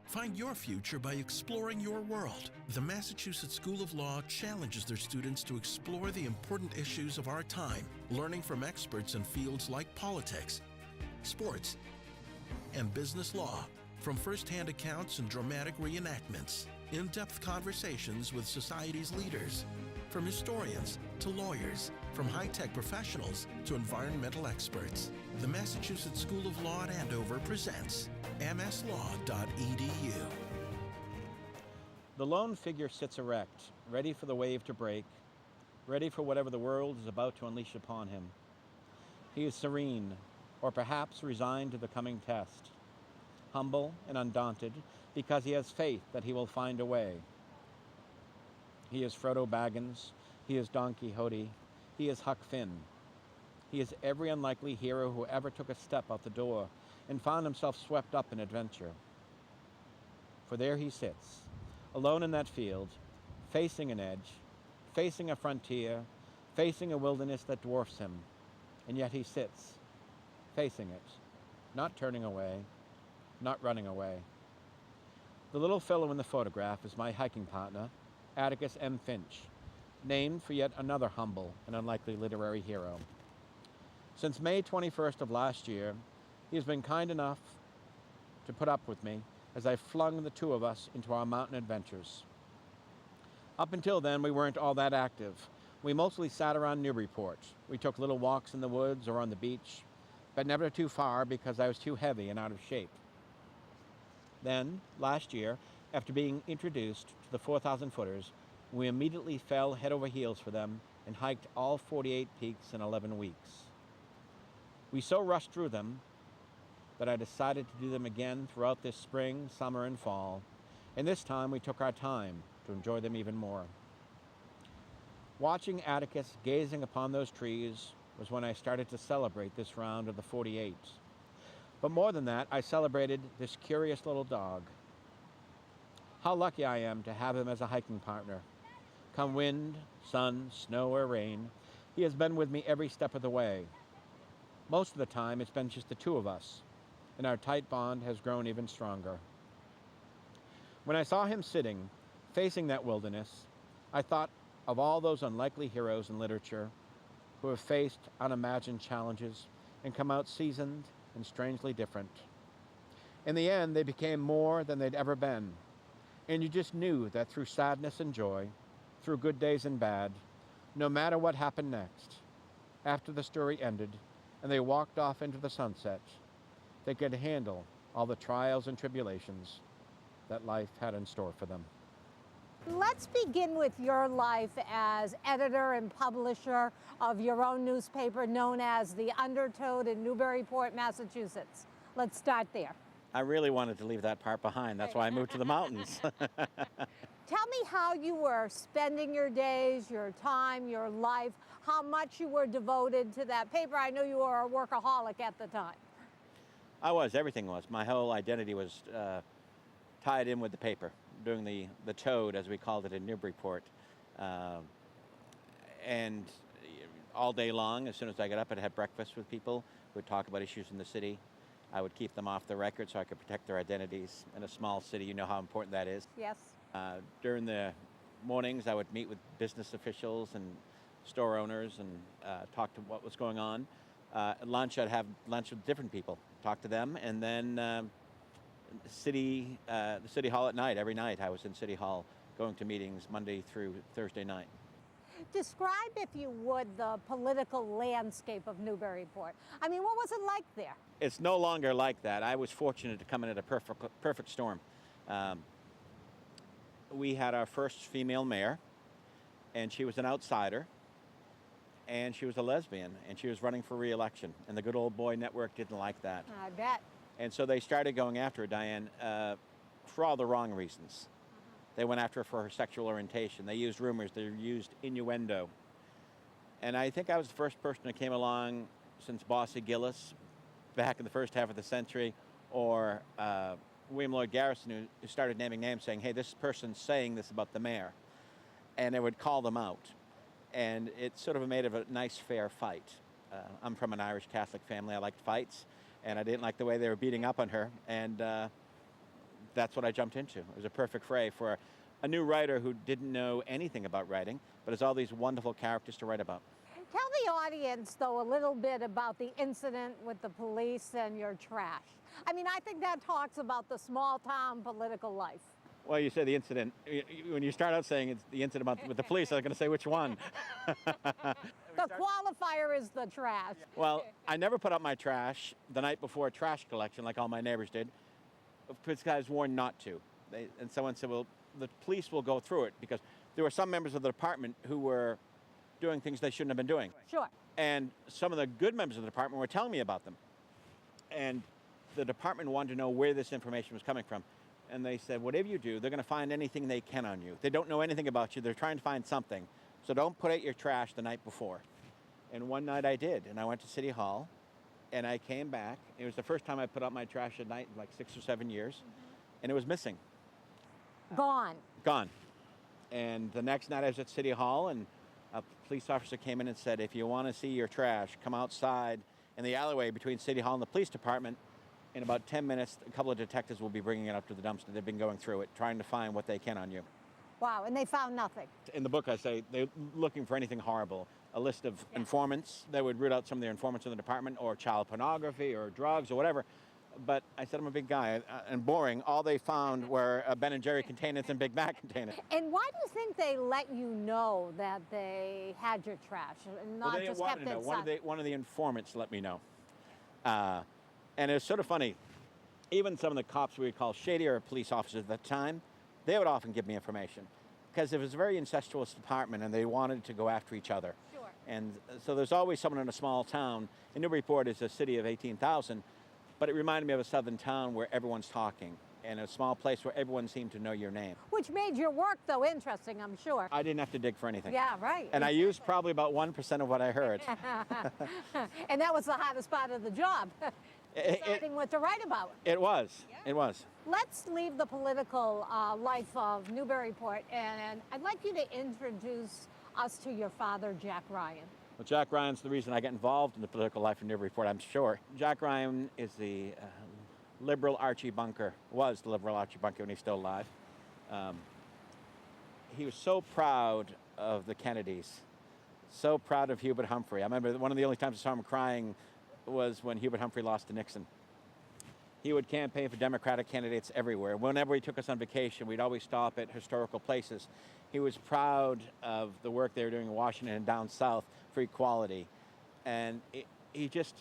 Find your future by exploring your world. The Massachusetts School of Law challenges their students to explore the important issues of our time, learning from experts in fields like politics, sports, and business law. From first-hand accounts and dramatic reenactments, in-depth conversations with society's leaders, from historians to lawyers, from high-tech professionals to environmental experts. The Massachusetts School of Law at Andover presents MSLAWTV177. The lone figure sits erect, ready for the wave to break, ready for whatever the world is about to unleash upon him. He is serene, or perhaps resigned to the coming test, humble and undaunted because he has faith that he will find a way. He is Frodo Baggins, he is Don Quixote, he is Huck Finn. He is every unlikely hero who ever took a step out the door and found himself swept up in adventure. For there he sits, alone in that field, facing an edge, facing a frontier, facing a wilderness that dwarfs him, and yet he sits, facing it, not turning away, not running away. The little fellow in the photograph is my hiking partner, Atticus M. Finch, named for yet another humble and unlikely literary hero. Since May 21st of last year, he has been kind enough to put up with me as I flung the two of us into our mountain adventures. Up until then, we weren't all that active. We mostly sat around Newburyport. We took little walks in the woods or on the beach, but never too far because I was too heavy and out of shape. Then, last year, after being introduced to the 4,000 footers, we immediately fell head over heels for them and hiked all 48 peaks in 11 weeks. We so rushed through them that I decided to do them again throughout this spring, summer, and fall, and this time we took our time to enjoy them even more. Watching Atticus gazing upon those trees was when I started to celebrate this round of the 48. But more than that, I celebrated this curious little dog. How lucky I am to have him as a hiking partner. Come wind, sun, snow, or rain, he has been with me every step of the way. Most of the time, it's been just the two of us, and our tight bond has grown even stronger. When I saw him sitting, facing that wilderness, I thought of all those unlikely heroes in literature who have faced unimagined challenges and come out seasoned and strangely different. In the end, they became more than they'd ever been, and you just knew that through sadness and joy, through good days and bad, no matter what happened next, after the story ended and they walked off into the sunset, they could handle all the trials and tribulations that life had in store for them. Let's begin with your life as editor and publisher of your own newspaper known as The Undertow in Newburyport, Massachusetts. Let's start there. I really wanted to leave that part behind. That's why I moved to the mountains. Tell me how you were spending your days, your time, your life, how much you were devoted to that paper. I know you were a workaholic at the time. I was. Everything was. My whole identity was tied in with the paper, doing the toad, as we called it in Newburyport. And all day long, as soon as I got up, I'd have breakfast with people. We'd talk about issues in the city. I would keep them off the record so I could protect their identities. In a small city, you know how important that is. Yes. During the mornings, I would meet with business officials and store owners and talk to what was going on. At lunch, I'd have lunch with different people, talk to them, and then the city hall at night. Every night, I was in City Hall going to meetings Monday through Thursday night. Describe, if you would, the political landscape of Newburyport. I mean, what was it like there? It's no longer like that. I was fortunate to come in at a perfect storm. We had our first female mayor, and she was an outsider, and she was a lesbian, and she was running for re-election, and the Good Old Boy Network didn't like that. I bet. And so they started going after her, Diane, for all the wrong reasons. They went after her for her sexual orientation. They used rumors. They used innuendo. And I think I was the first person that came along since Bossy Gillis back in the first half of the century, or William Lloyd Garrison, who started naming names saying, hey, this person's saying this about the mayor. And they would call them out. And it sort of made of a nice, fair fight. I'm from an Irish Catholic family. I liked fights, and I didn't like the way they were beating up on her. And that's what I jumped into. It was a perfect fray for a new writer who didn't know anything about writing, but has all these wonderful characters to write about. Tell the audience, though, a little bit about the incident with the police and your trash. I mean, I think that talks about the small-town political life. Well, you say the incident. When you start out saying it's the incident with the police, I was going to say which one. The qualifier is the trash. Well, I never put up my trash the night before trash collection like all my neighbors did, because I was warned not to. And someone said, well, the police will go through it, because there were some members of the department who were doing things they shouldn't have been doing. Sure. And some of the good members of the department were telling me about them. And the department wanted to know where this information was coming from. And they said, whatever you do, they're going to find anything they can on you. They don't know anything about you. They're trying to find something. So don't put out your trash the night before. And one night I did. And I went to City Hall. And I came back. It was the first time I put out my trash at night in like 6 or 7 years. And it was missing. Gone. Gone. And the next night I was at City Hall, and a police officer came in and said, if you want to see your trash, come outside in the alleyway between City Hall and the police department. In about 10 minutes, a couple of detectives will be bringing it up to the dumpster. They've been going through it, trying to find what they can on you. Wow, and they found nothing. In the book, I say they're looking for anything horrible. A list of informants. They would root out some of their informants in the department, or child pornography, or drugs, or whatever. But I said I'm a big guy and boring. All they found were Ben & Jerry containers and Big Mac containers. And why do you think they let you know that they had your trash and not just kept it inside? One of the informants let me know. And it was sort of funny. Even some of the cops we would call shadier police officers at the time, they would often give me information, because it was a very incestuous department and they wanted to go after each other. Sure. And so there's always someone in a small town. And Newburyport is a city of 18,000, but it reminded me of a southern town where everyone's talking, and a small place where everyone seemed to know your name. Which made your work, though, interesting, I'm sure. I didn't have to dig for anything. Yeah, right. And I used probably about 1% of what I heard. And that was the hardest part of the job, deciding what to write about. It was. Yeah. It was. Let's leave the political life of Newburyport, and I'd like you to introduce us to your father, Jack Ryan. Well, Jack Ryan's the reason I got involved in the political life of Newburyport, I'm sure. Jack Ryan is the liberal Archie Bunker, was the liberal Archie Bunker when he's still alive. He was so proud of the Kennedys, so proud of Hubert Humphrey. I remember one of the only times I saw him crying was when Hubert Humphrey lost to Nixon. He would campaign for Democratic candidates everywhere. Whenever he took us on vacation, we'd always stop at historical places. He was proud of the work they were doing in Washington and down south for equality. And he just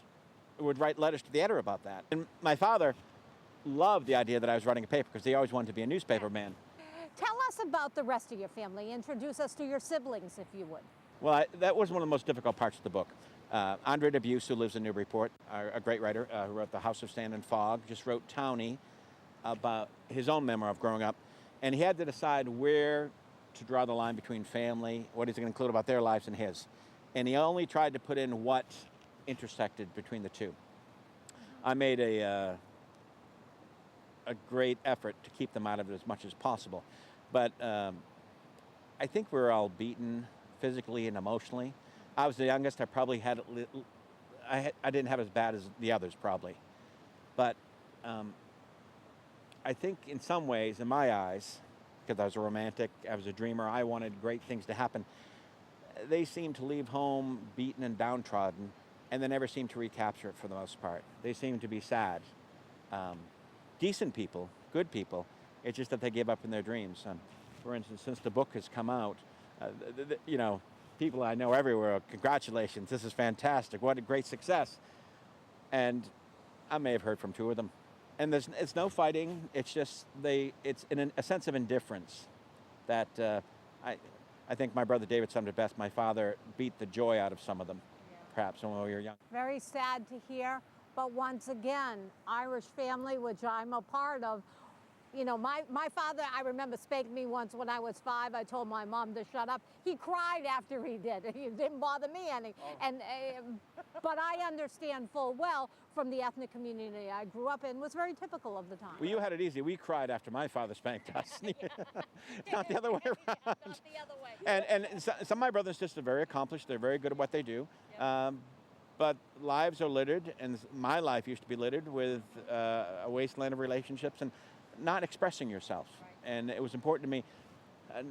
would write letters to the editor about that. And my father loved the idea that I was writing a paper, because he always wanted to be a newspaper man. Tell us about the rest of your family. Introduce us to your siblings, if you would. Well, that was one of the most difficult parts of the book. Andre Debuse, who lives in Newburyport, a great writer, who wrote The House of Sand and Fog, just wrote Townie, about his own memoir of growing up. And he had to decide where to draw the line between family, what he's going to include about their lives and his. And he only tried to put in what intersected between the two. I made a great effort to keep them out of it as much as possible. But I think we were all beaten physically and emotionally. I was the youngest. I probably had I didn't have as bad as the others, probably. But I think in some ways, in my eyes, because I was a romantic, I was a dreamer, I wanted great things to happen. They seemed to leave home beaten and downtrodden, and they never seemed to recapture it for the most part. They seemed to be sad. Decent people, good people. It's just that they gave up in their dreams. For instance, since the book has come out, people I know everywhere, congratulations, this is fantastic, what a great success. And I may have heard from 2 of them. And it's no fighting, it's just it's in a sense of indifference that I think my brother David summed it best. My father beat the joy out of some of them, perhaps when we were young. Very sad to hear, but once again, Irish family, which I'm a part of. You know, my father, I remember, spanked me once when I was 5. I told my mom to shut up. He cried after he did. It didn't bother me any. Oh. But I understand full well from the ethnic community I grew up in was very typical of the time. Well, you had it easy. We cried after my father spanked us. Not the other way around. Not the other way. And some of my brothers and sisters are very accomplished. They're very good at what they do. Yep. But lives are littered, and my life used to be littered with a wasteland of relationships. And not expressing yourself. And it was important to me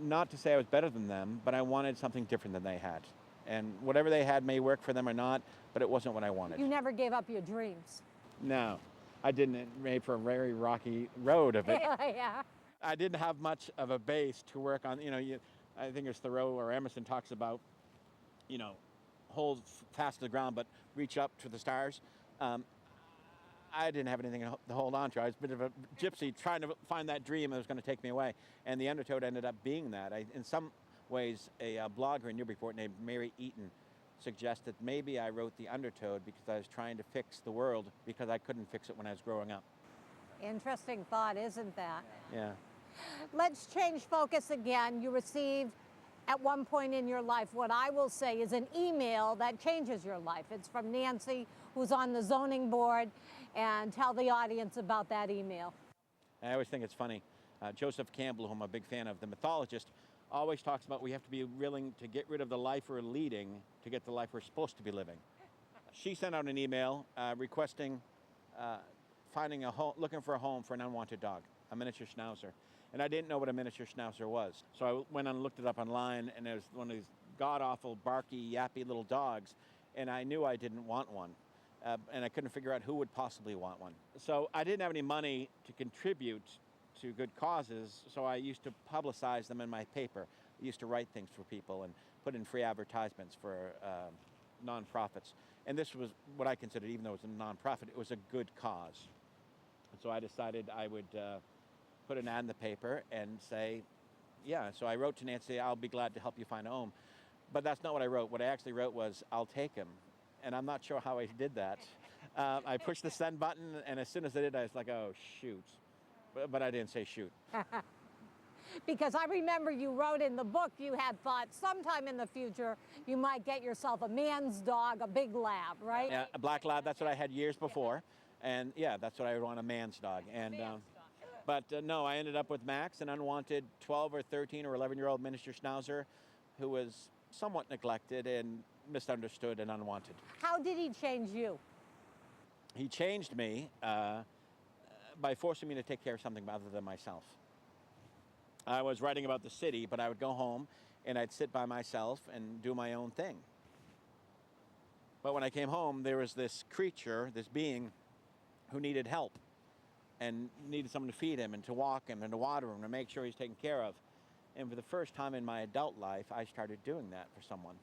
not to say I was better than them, but I wanted something different than they had. And whatever they had may work for them or not, but it wasn't what I wanted. You never gave up your dreams. No, I didn't. It made for a very rocky road of it. Yeah. I didn't have much of a base to work on. I think it's Thoreau or Emerson talks about, hold fast to the ground, but reach up to the stars. I didn't have anything to hold on to. I was a bit of a gypsy trying to find that dream that was going to take me away. And the Undertow ended up being that. In some ways, a blogger in Newburyport named Mary Eaton suggested maybe I wrote The Undertow because I was trying to fix the world because I couldn't fix it when I was growing up. Interesting thought, isn't that? Yeah. Let's change focus again. You received at one point in your life what I will say is an email that changes your life. It's from Nancy, who's on the zoning board, and tell the audience about that email. I always think it's funny. Joseph Campbell, who I'm a big fan of, the mythologist, always talks about we have to be willing to get rid of the life we're leading to get the life we're supposed to be living. She sent out an email requesting, finding a home, looking for a home for an unwanted dog, a miniature schnauzer. And I didn't know what a miniature schnauzer was. So I went and looked it up online, and it was one of these god-awful, barky, yappy little dogs. And I knew I didn't want one. And I couldn't figure out who would possibly want one. So I didn't have any money to contribute to good causes, so I used to publicize them in my paper. I used to write things for people and put in free advertisements for nonprofits. And this was what I considered, even though it was a nonprofit, it was a good cause. And so I decided I would put an ad in the paper and say, yeah, so I wrote to Nancy, I'll be glad to help you find a home. But that's not what I wrote. What I actually wrote was, I'll take him. And I'm not sure how I did that. I pushed the send button, and as soon as I did, I was like, oh, shoot. But I didn't say shoot. Because I remember you wrote in the book you had thought sometime in the future you might get yourself a man's dog, a big lab, right? Yeah, a black lab, that's what I had years before. And yeah, that's what I would want, a man's dog. And But no, I ended up with Max, an unwanted 12 or 13 or 11-year-old miniature schnauzer who was somewhat neglected and misunderstood and unwanted. How did he change you? He changed me by forcing me to take care of something other than myself. I was writing about the city, but I would go home and I'd sit by myself and do my own thing. But when I came home, there was this creature, this being, who needed help and needed someone to feed him and to walk him and to water him and make sure he's taken care of. And for the first time in my adult life, I started doing that for someone.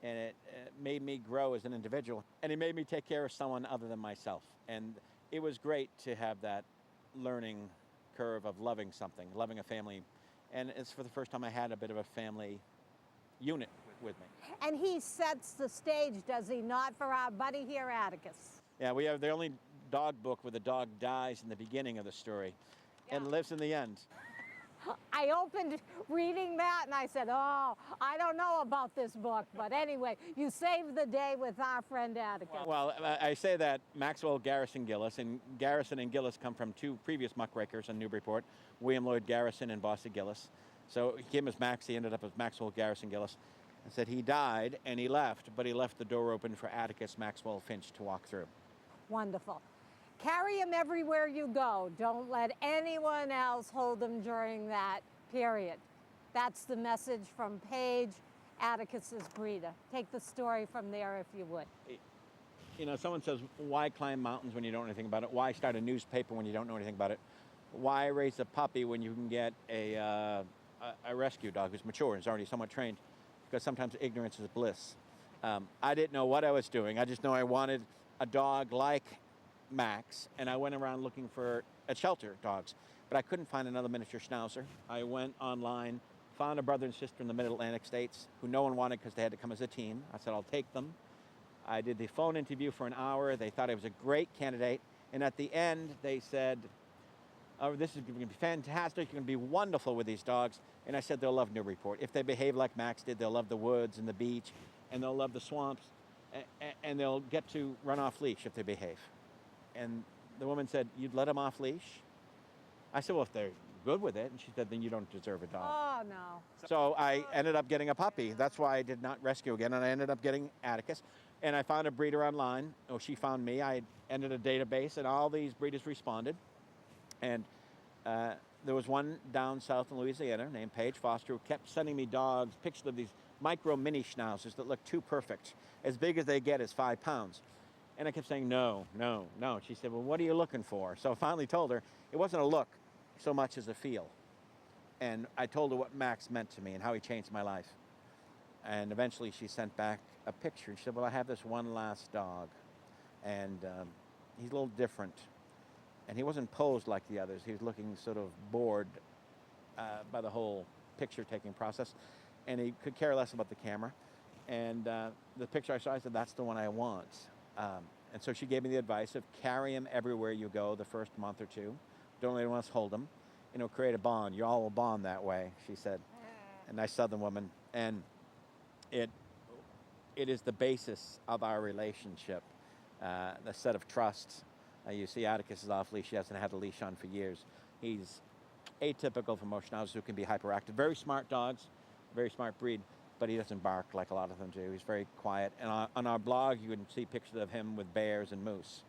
And it made me grow as an individual. And it made me take care of someone other than myself. And it was great to have that learning curve of loving something, loving a family. And it's for the first time I had a bit of a family unit with me. And he sets the stage, does he not, for our buddy here, Atticus? Yeah, we have the only dog book where the dog dies in the beginning of the story and lives in the end. I opened reading that and I said, oh, I don't know about this book. But anyway, you saved the day with our friend Atticus. Well, I say that Maxwell Garrison Gillis, and Garrison and Gillis come from two previous muckrakers in Newburyport, William Lloyd Garrison and Bossy Gillis. So he came as Max, he ended up as Maxwell Garrison Gillis. And said he died and he left, but he left the door open for Atticus Maxwell Finch to walk through. Wonderful. Carry him everywhere you go. Don't let anyone else hold him during that period. That's the message from Paige, Atticus's breeder. Take the story from there if you would. You know, someone says, why climb mountains when you don't know anything about it? Why start a newspaper when you don't know anything about it? Why raise a puppy when you can get a rescue dog who's mature and is already somewhat trained? Because sometimes ignorance is bliss. I didn't know what I was doing. I just know I wanted a dog like Max, and I went around looking for shelter dogs, but I couldn't find another miniature schnauzer. I went online, found a brother and sister in the Mid-Atlantic states who no one wanted because they had to come as a team. I said, I'll take them. I did the phone interview for an hour. They thought I was a great candidate, and at the end they said, oh, this is going to be fantastic. You're going to be wonderful with these dogs. And I said, they'll love Newburyport. If they behave like Max did, they'll love the woods and the beach, and they'll love the swamps, and they'll get to run off leash if they behave. And the woman said, you'd let them off leash? I said, well, if they're good with it. And she said, then you don't deserve a dog. Oh, no. So I ended up getting a puppy. That's why I did not rescue again. And I ended up getting Atticus. And I found a breeder online. Oh, she found me. I entered a database, and all these breeders responded. And There was one down south in Louisiana named Paige Foster who kept sending me dogs, pictures of these micro mini schnauzers that look too perfect. As big as they get is 5 pounds. And I kept saying, no, no, no. She said, well, what are you looking for? So I finally told her it wasn't a look so much as a feel. And I told her what Max meant to me and how he changed my life. And eventually she sent back a picture. She said, well, I have this one last dog. And he's a little different. And he wasn't posed like the others. He was looking sort of bored by the whole picture-taking process. And he could care less about the camera. And the picture I saw, I said, that's the one I want. And so she gave me the advice of carry him everywhere you go the first month or two. Don't let anyone else hold him. You know, create a bond. You all will bond that way, she said. A nice Southern woman. And it is the basis of our relationship, the set of trust. You see Atticus is off leash. He hasn't had a leash on for years. He's atypical for most schnauzers who can be hyperactive. Very smart dogs, very smart breed, but he doesn't bark like a lot of them do. He's very quiet. And on our blog, you can see pictures of him with bears and moose,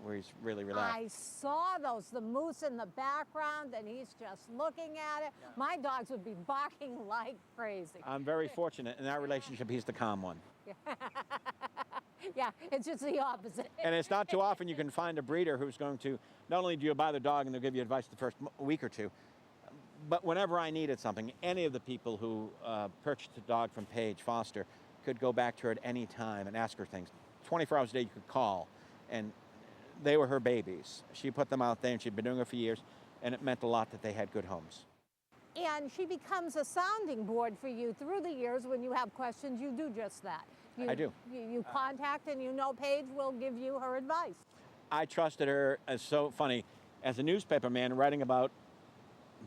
where he's really relaxed. I saw those, the moose in the background, and he's just looking at it. Yeah. My dogs would be barking like crazy. I'm very fortunate. In our relationship, he's the calm one. Yeah, it's just the opposite. And it's not too often you can find a breeder who's going to, not only do you buy the dog and they'll give you advice the first week or two, but whenever I needed something, any of the people who purchased a dog from Paige Foster could go back to her at any time and ask her things. 24 hours a day you could call, and they were her babies. She put them out there, and she'd been doing it for years, and it meant a lot that they had good homes. And she becomes a sounding board for you through the years. When you have questions, you do just that. I do. You contact, and you know Paige will give you her advice. I trusted her. It's so funny. As a newspaper man writing about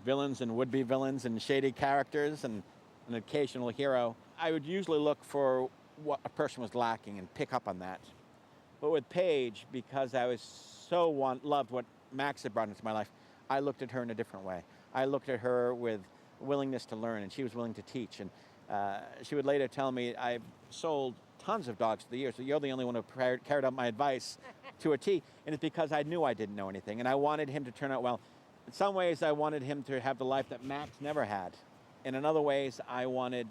villains and would-be villains and shady characters and an occasional hero, I would usually look for what a person was lacking and pick up on that. But with Paige, because I was so loved what Max had brought into my life, I looked at her in a different way. I looked at her with willingness to learn, and she was willing to teach. And she would later tell me, I've sold tons of dogs through the years, so you're the only one who carried out my advice to a T. And it's because I knew I didn't know anything, and I wanted him to turn out well. In some ways, I wanted him to have the life that Max never had. And in other ways, I wanted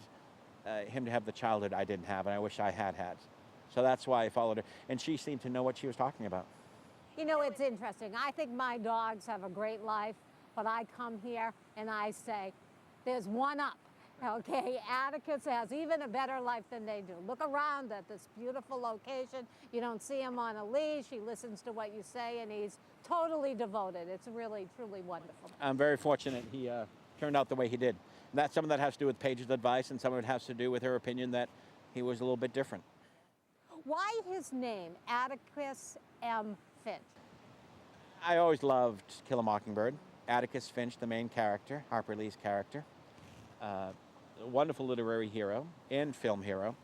him to have the childhood I didn't have, and I wish I had had. So that's why I followed her. And she seemed to know what she was talking about. You know, it's interesting. I think my dogs have a great life, but I come here and I say, there's one up. Okay, Atticus has even a better life than they do. Look around at this beautiful location. You don't see him on a leash. He listens to what you say, and he's totally devoted. It's really, truly wonderful. I'm very fortunate he turned out the way he did. And some of that has to do with Paige's advice, and some of it has to do with her opinion that he was a little bit different. Why his name, Atticus M. Finch? I always loved Kill a Mockingbird. Atticus Finch, the main character, Harper Lee's character. A wonderful literary hero and film hero.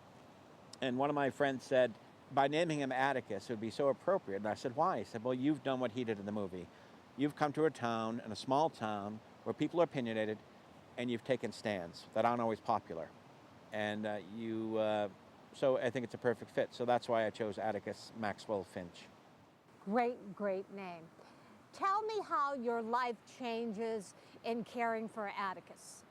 And one of my friends said, by naming him Atticus, it would be so appropriate. And I said, why? He said, well, you've done what he did in the movie. You've come to a town, in a small town, where people are opinionated, and you've taken stands that aren't always popular. And so I think it's a perfect fit. So that's why I chose Atticus Maxwell Finch. Great, great name. Tell me how your life changes in caring for Atticus.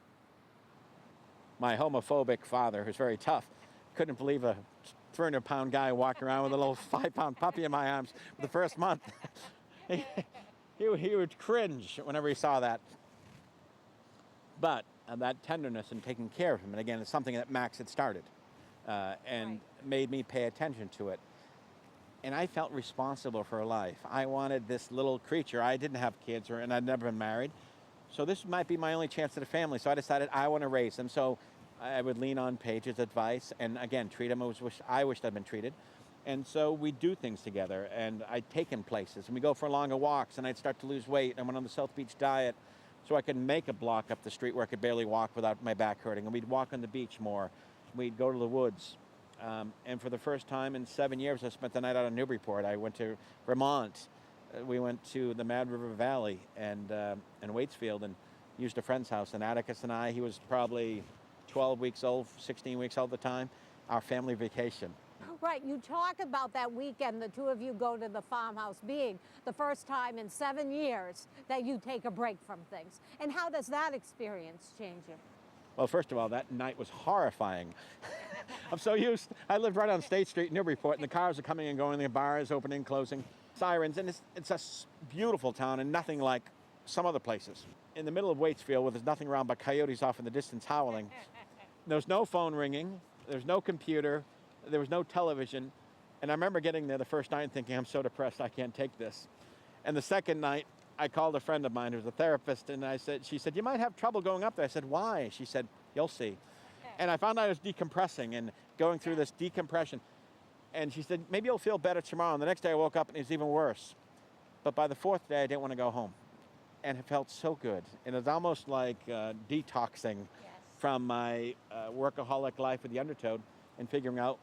My homophobic father, who's very tough, couldn't believe a 300-pound guy walking around with a little 5-pound puppy in my arms for the first month. he would cringe whenever he saw that. But that tenderness and taking care of him, and again, it's something that Max had started and made me pay attention to it. And I felt responsible for her life. I wanted this little creature. I didn't have kids, and I'd never been married. So this might be my only chance at a family. So I decided I want to raise them. So I would lean on Paige's advice and, again, treat him as I wished I'd been treated. And so we do things together, and I'd take him places, and we go for longer walks, and I'd start to lose weight. I went on the South Beach diet so I could make a block up the street where I could barely walk without my back hurting. And we'd walk on the beach more. We'd go to the woods. And for the first time in 7 years, I spent the night out in Newburyport. I went to Vermont. We went to the Mad River Valley and Waitsfield and used a friend's house. And Atticus and I, he was probably 12 weeks old, 16 weeks old at the time, our family vacation. Right, you talk about that weekend the two of you go to the farmhouse being the first time in 7 years that you take a break from things. And how does that experience change you? Well, first of all, that night was horrifying. I'm so used. I lived right on State Street, Newburyport, and the cars are coming and going, the bars opening, closing, sirens, and it's a beautiful town and nothing like some other places. In the middle of Waitsfield, where there's nothing around but coyotes off in the distance howling, there's no phone ringing, there's no computer, there was no television, and I remember getting there the first night and thinking, I'm so depressed, I can't take this. And the second night, I called a friend of mine who's a therapist, and she said, you might have trouble going up there. I said, why? She said, you'll see. And I found out I was decompressing and going through this decompression. And she said, maybe you'll feel better tomorrow. And the next day I woke up and it was even worse. But by the fourth day, I didn't want to go home. And it felt so good. And it was almost like detoxing from my workaholic life with the undertow and figuring out,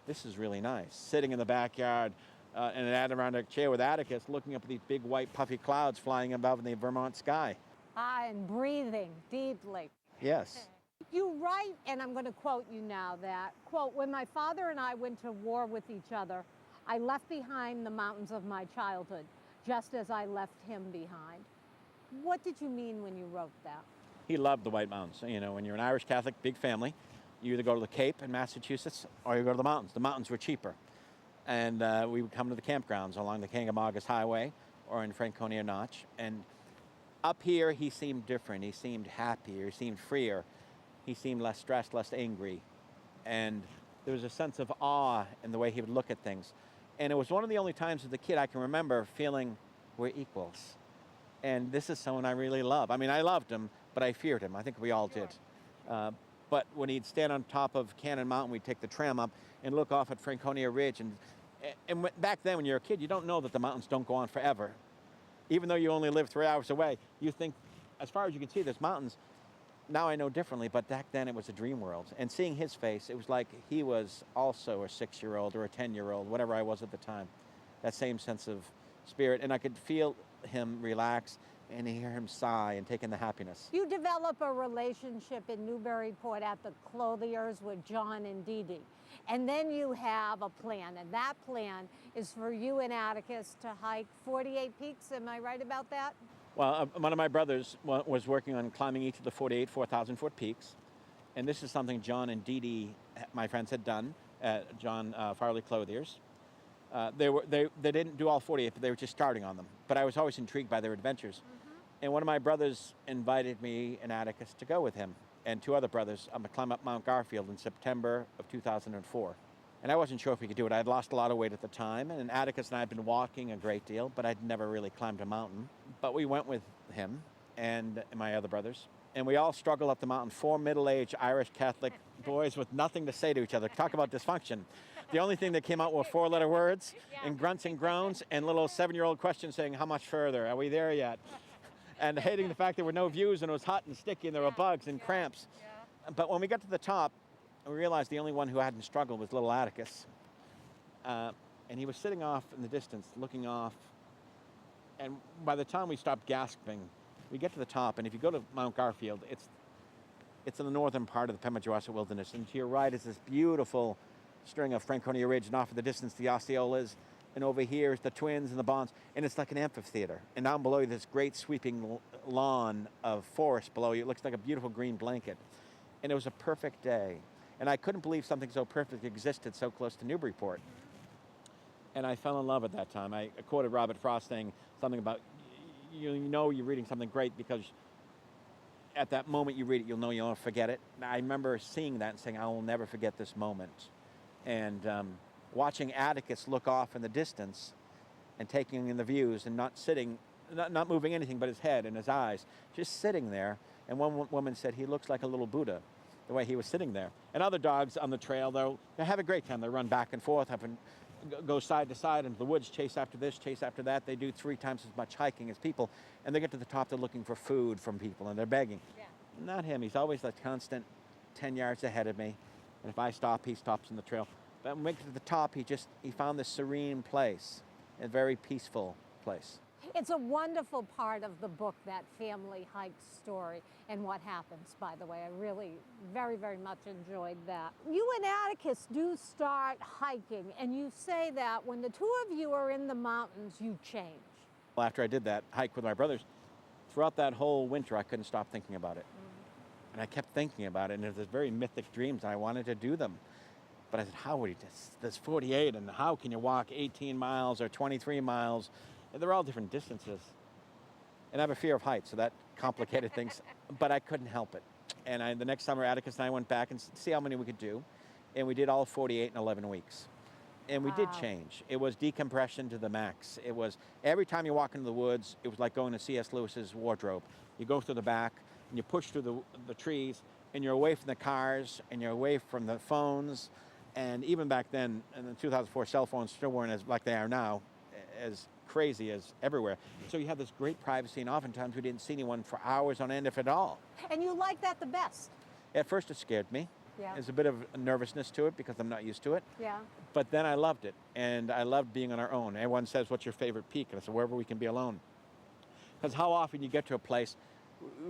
this is really nice. Sitting in the backyard in an Adirondack chair with Atticus, looking up at these big white puffy clouds flying above in the Vermont sky. And breathing deeply. Yes. You write, and I'm going to quote you now, that, quote, when my father and I went to war with each other, I left behind the mountains of my childhood, just as I left him behind. What did you mean when you wrote that? He loved the White Mountains. You know, when you're an Irish Catholic, big family, you either go to the Cape in Massachusetts or you go to the mountains. The mountains were cheaper. And we would come to the campgrounds along the Kangamogus Highway or in Franconia Notch. And up here, he seemed different. He seemed happier. He seemed freer. He seemed less stressed, less angry. And there was a sense of awe in the way he would look at things. And it was one of the only times as a kid I can remember feeling we're equals. And this is someone I really love. I mean, I loved him, but I feared him. I think we all did. But when he'd stand on top of Cannon Mountain, we'd take the tram up and look off at Franconia Ridge. And back then, when you're a kid, you don't know that the mountains don't go on forever. Even though you only live 3 hours away, you think, as far as you can see, there's mountains. Now I know differently, but back then it was a dream world. And seeing his face, it was like he was also a 6-year-old or a 10-year-old, whatever I was at the time. That same sense of spirit. And I could feel him relax and hear him sigh and take in the happiness. You develop a relationship in Newburyport at the Clothiers with John and Dee Dee. And then you have a plan, and that plan is for you and Atticus to hike 48 peaks. Am I right about that? Well, one of my brothers was working on climbing each of the 48 4,000-foot peaks. And this is something John and Dee Dee, my friends, had done at John Farley Clothiers. They didn't do all 48, but they were just starting on them. But I was always intrigued by their adventures. And one of my brothers invited me and Atticus to go with him and 2 other brothers to climb up Mount Garfield in September of 2004. And I wasn't sure if we could do it. I'd lost a lot of weight at the time, and Atticus and I had been walking a great deal, but I'd never really climbed a mountain. But we went with him and my other brothers, and we all struggled up the mountain, 4 middle-aged Irish Catholic boys with nothing to say to each other. Talk about dysfunction. The only thing that came out were 4-letter words and grunts and groans and little 7-year-old questions saying, how much further? Are we there yet? And hating the fact there were no views and it was hot and sticky and there were bugs and cramps. But when we got to the top, we realized the only one who hadn't struggled was little Atticus. And he was sitting off in the distance, looking off. And by the time we stopped gasping, we get to the top, and if you go to Mount Garfield, it's in the northern part of the Pemigewasset Wilderness, and to your right is this beautiful string of Franconia Ridge, and off in the distance the Osceolas, and over here is the Twins and the Bonds, and it's like an amphitheater. And down below you, this great sweeping lawn of forest below you. It looks like a beautiful green blanket. And it was a perfect day. And I couldn't believe something so perfect existed so close to Newburyport. And I fell in love at that time. I quoted Robert Frost saying something about, you know you're reading something great because at that moment you read it, you'll know you'll never forget it. And I remember seeing that and saying, I will never forget this moment. And watching Atticus look off in the distance and taking in the views and not sitting, not moving anything but his head and his eyes, just sitting there. And one woman said, he looks like a little Buddha, the way he was sitting there. And other dogs on the trail, they have a great time. They run back and forth, go side to side into the woods, chase after this, chase after that. They do 3 times as much hiking as people. And they get to the top, they're looking for food from people, and they're begging. Yeah. Not him. He's always a constant 10 yards ahead of me. And if I stop, he stops in the trail. But when we get to the top, he found this serene place, a very peaceful place. It's a wonderful part of the book, that family hike story and what happens, by the way. I really very, very much enjoyed that. You and Atticus do start hiking, and you say that when the two of you are in the mountains, you change. Well, after I did that hike with my brothers, throughout that whole winter, I couldn't stop thinking about it. And I kept thinking about it, and it was very mythic dreams, and I wanted to do them. But I said, how would you just, there's 48, and how can you walk 18 miles or 23 miles? They're all different distances. And I have a fear of heights, so that complicated things. But I couldn't help it. And the next summer, Atticus and I went back and see how many we could do. And we did all 48 in 11 weeks. And we did change. It was decompression to the max. It was, every time you walk into the woods, it was like going to C.S. Lewis's wardrobe. You go through the back, and you push through the trees, and you're away from the cars, and you're away from the phones. And even back then, in the 2004, cell phones still weren't as like they are now, as crazy as everywhere. So you have this great privacy, and oftentimes we didn't see anyone for hours on end, if at all. And you like that the best? At first it scared me. Yeah. There's a bit of nervousness to it because I'm not used to it. Yeah. But then I loved it, and I loved being on our own. Everyone says, what's your favorite peak? And I said, wherever we can be alone. Because how often you get to a place,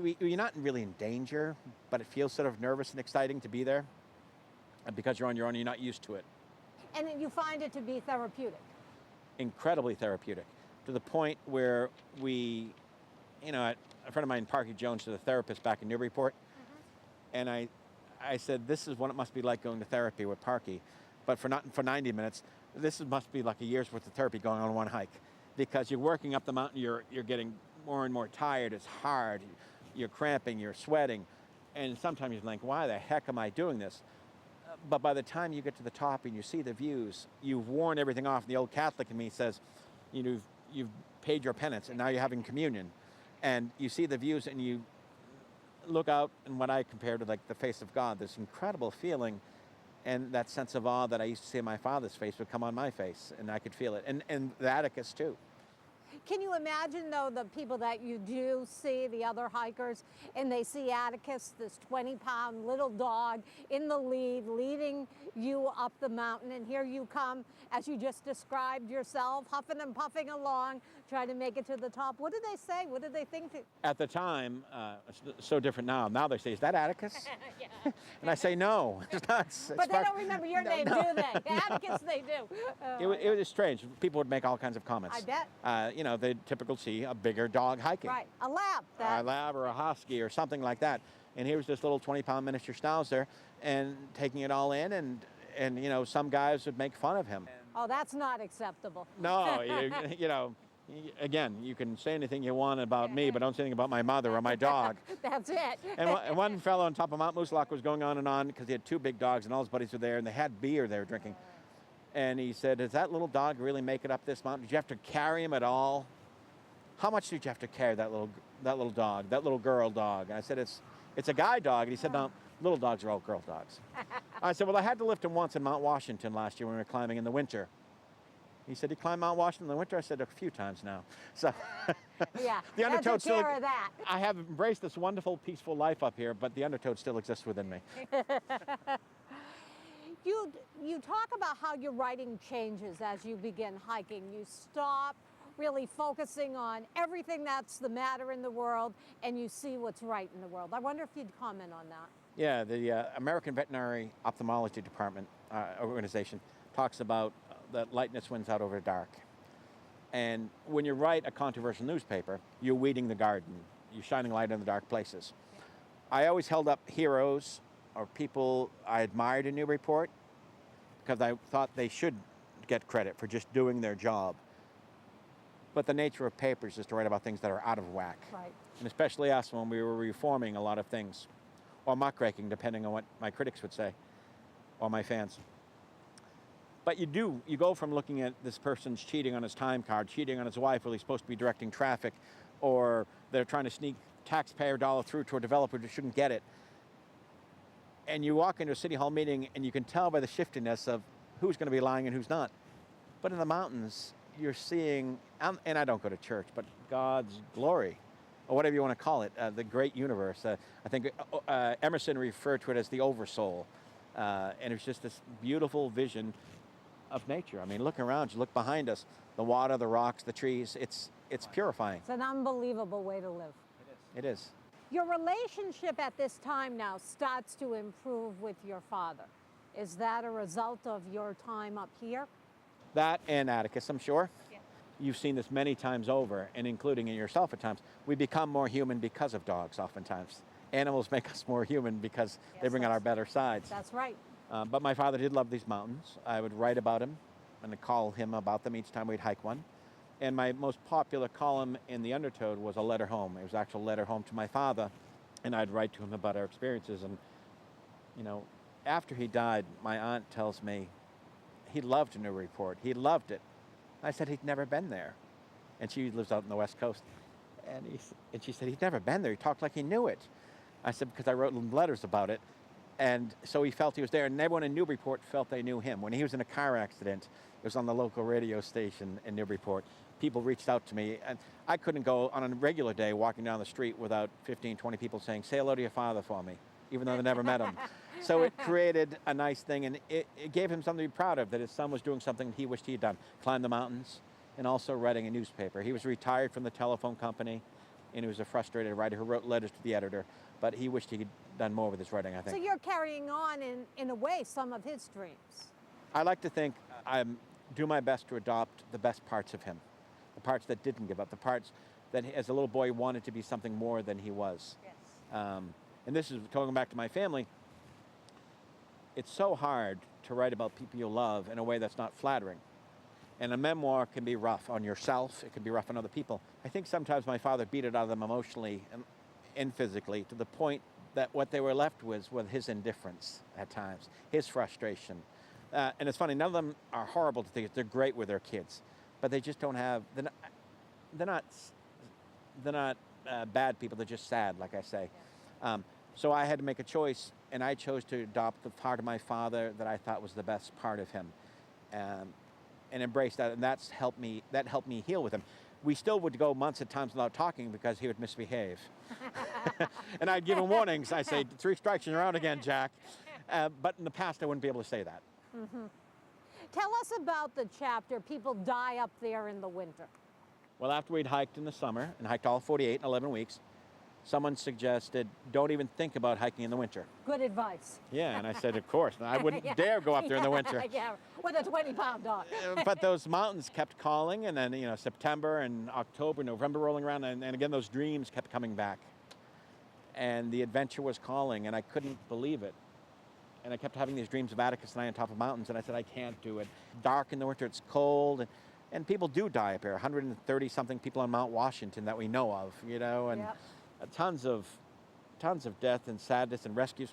you're not really in danger, but it feels sort of nervous and exciting to be there. And because you're on your own, you're not used to it. And you find it to be therapeutic? Incredibly therapeutic, to the point where we, a friend of mine, Parky Jones, is a therapist back in Newburyport, and I said, this is what it must be like going to therapy with Parky, but for 90 minutes, must be like a year's worth of therapy going on one hike, because you're working up the mountain, you're getting more and more tired, it's hard, you're cramping, you're sweating, and sometimes you think, why the heck am I doing this? But by the time you get to the top and you see the views, you've worn everything off. The old Catholic in me says, you've paid your penance and now you're having communion. And you see the views and you look out, and what I compare to like the face of God, this incredible feeling, and that sense of awe that I used to see in my father's face would come on my face, and I could feel it. And the Atticus too. Can you imagine, though, the people that you do see, the other hikers, and they see Atticus, this 20-pound little dog, in the lead, leading you up the mountain, and here you come, as you just described yourself, huffing and puffing along, trying to make it to the top. What did they say? What did they think? At the time, it's so different now. Now they say, is that Atticus? Yeah. And I say, no, it's not. But they don't remember your name, do they? Atticus, they do. It was strange. People would make all kinds of comments. I bet. They'd typically see a bigger dog hiking. Right, a lab. A lab or a husky or something like that. And here's this little 20-pound miniature schnauzer and taking it all in, and some guys would make fun of him. Oh, that's not acceptable. No, again, you can say anything you want about me, but don't say anything about my mother or my dog. That's it. And one fellow on top of Mount Moosilauke was going on and on because he had two big dogs and all his buddies were there, and they had beer they were drinking. And he said, does that little dog really make it up this mountain? Did you have to carry him at all? How much did you have to carry that little dog, that little girl dog? And I said, it's a guy dog. And he said, no, little dogs are all girl dogs. I said, well, I had to lift him once in Mount Washington last year when we were climbing in the winter. He said, you climbed Mount Washington in the winter? I said, a few times now. So yeah, the undertoad still, care of that. I have embraced this wonderful, peaceful life up here, but the undertoad still exists within me. You talk about how your writing changes as you begin hiking. You stop really focusing on everything that's the matter in the world, and you see what's right in the world. I wonder if you'd comment on that. Yeah, the American Veterinary Ophthalmology Department organization talks about that lightness wins out over dark. And when you write a controversial newspaper, you're weeding the garden. You're shining light in the dark places. I always held up heroes or people I admired in Newburyport because I thought they should get credit for just doing their job. But the nature of papers is to write about things that are out of whack. Right. And especially us when we were reforming a lot of things, or muckraking, depending on what my critics would say, or my fans. But you go from looking at this person's cheating on his time card, cheating on his wife while he's supposed to be directing traffic, or they're trying to sneak taxpayer dollar through to a developer who shouldn't get it. And you walk into a city hall meeting and you can tell by the shiftiness of who's going to be lying and who's not. But in the mountains, you're seeing, and I don't go to church, but God's glory, or whatever you want to call it, the great universe. I think Emerson referred to it as the oversoul. And it was just this beautiful vision of nature. I mean, look around, you look behind us, the water, the rocks, the trees, it's purifying. It's an unbelievable way to live. It is. Your relationship at this time now starts to improve with your father. Is that a result of your time up here? That and Atticus, I'm sure. Yeah. You've seen this many times over, and including in yourself at times. We become more human because of dogs oftentimes. Animals make us more human because they bring out our better sides. That's right. But my father did love these mountains. I would write about him and call him about them each time we'd hike one. And my most popular column in the Undertowed was a letter home. It was an actual letter home to my father, and I'd write to him about our experiences. And, you know, after he died, my aunt tells me he loved Newburyport. He loved it. I said he'd never been there. And she lives out on the West Coast. And she said he'd never been there. He talked like he knew it. I said, because I wrote letters about it. And so he felt he was there. And everyone in Newburyport felt they knew him. When he was in a car accident, it was on the local radio station in Newburyport, people reached out to me. And I couldn't go on a regular day walking down the street without 15, 20 people saying, say hello to your father for me, even though they never met him. So it created a nice thing, and it gave him something to be proud of, that his son was doing something he wished he'd done. Climbed the mountains and also writing a newspaper. He was retired from the telephone company, and he was a frustrated writer who wrote letters to the editor, but he wished he'd done more with his writing, I think. So you're carrying on, in a way, some of his dreams. I like to think I do my best to adopt the best parts of him, the parts that didn't give up, the parts that as a little boy wanted to be something more than he was. Yes. And this is going back to my family. It's so hard to write about people you love in a way that's not flattering. And a memoir can be rough on yourself. It can be rough on other people. I think sometimes my father beat it out of them emotionally and physically, to the point that what they were left with was his indifference at times, his frustration. And it's funny, none of them are horrible to think. They're great with their kids, but they just don't have, they're not bad people. They're just sad, like I say. So I had to make a choice, and I chose to adopt the part of my father that I thought was the best part of him, and embrace that. And that helped me heal with him. We still would go months at times without talking because he would misbehave. And I'd give him warnings. I say, 3 strikes and you're out again, Jack. But in the past, I wouldn't be able to say that. Mm-hmm. Tell us about the chapter, People Die Up There in the Winter. Well, after we'd hiked in the summer, and hiked all 48 in 11 weeks, someone suggested, don't even think about hiking in the winter. Good advice. Yeah, and I said, of course. I wouldn't dare go up there in the winter. Yeah, with a 20-pound dog. But those mountains kept calling, and then, September and October, November rolling around, and again, those dreams kept coming back. And the adventure was calling, and I couldn't believe it. And I kept having these dreams of Atticus and I on top of mountains, and I said, I can't do it. Dark in the winter, it's cold, and people do die up here. 130-something people on Mount Washington that we know of, and Yep. tons of death and sadness and rescues,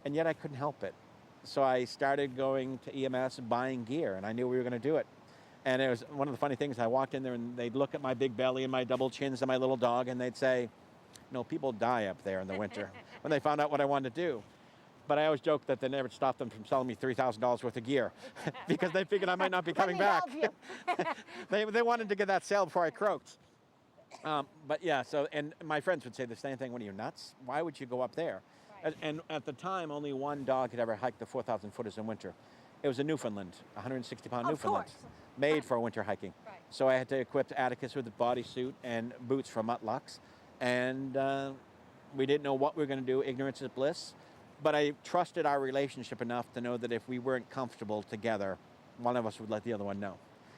and yet I couldn't help it. So I started going to EMS and buying gear, and I knew we were going to do it. And it was one of the funny things. I walked in there, and they'd look at my big belly and my double chins and my little dog, and they'd say, no, people die up there in the winter, when they found out what I wanted to do. But I always joked that they never stopped them from selling me $3,000 worth of gear because they figured I might not be coming back. They wanted to get that sale before I croaked. But yeah, and my friends would say the same thing. What are you, nuts? Why would you go up there? Right. And at the time, only one dog had ever hiked the 4,000 footers in winter. It was a Newfoundland, 160-pound Newfoundland, made for winter hiking. Right. So I had to equip Atticus with a bodysuit and boots from Mutlux. And we didn't know what we were going to do. Ignorance is bliss. But I trusted our relationship enough to know that if we weren't comfortable together, one of us would let the other one know.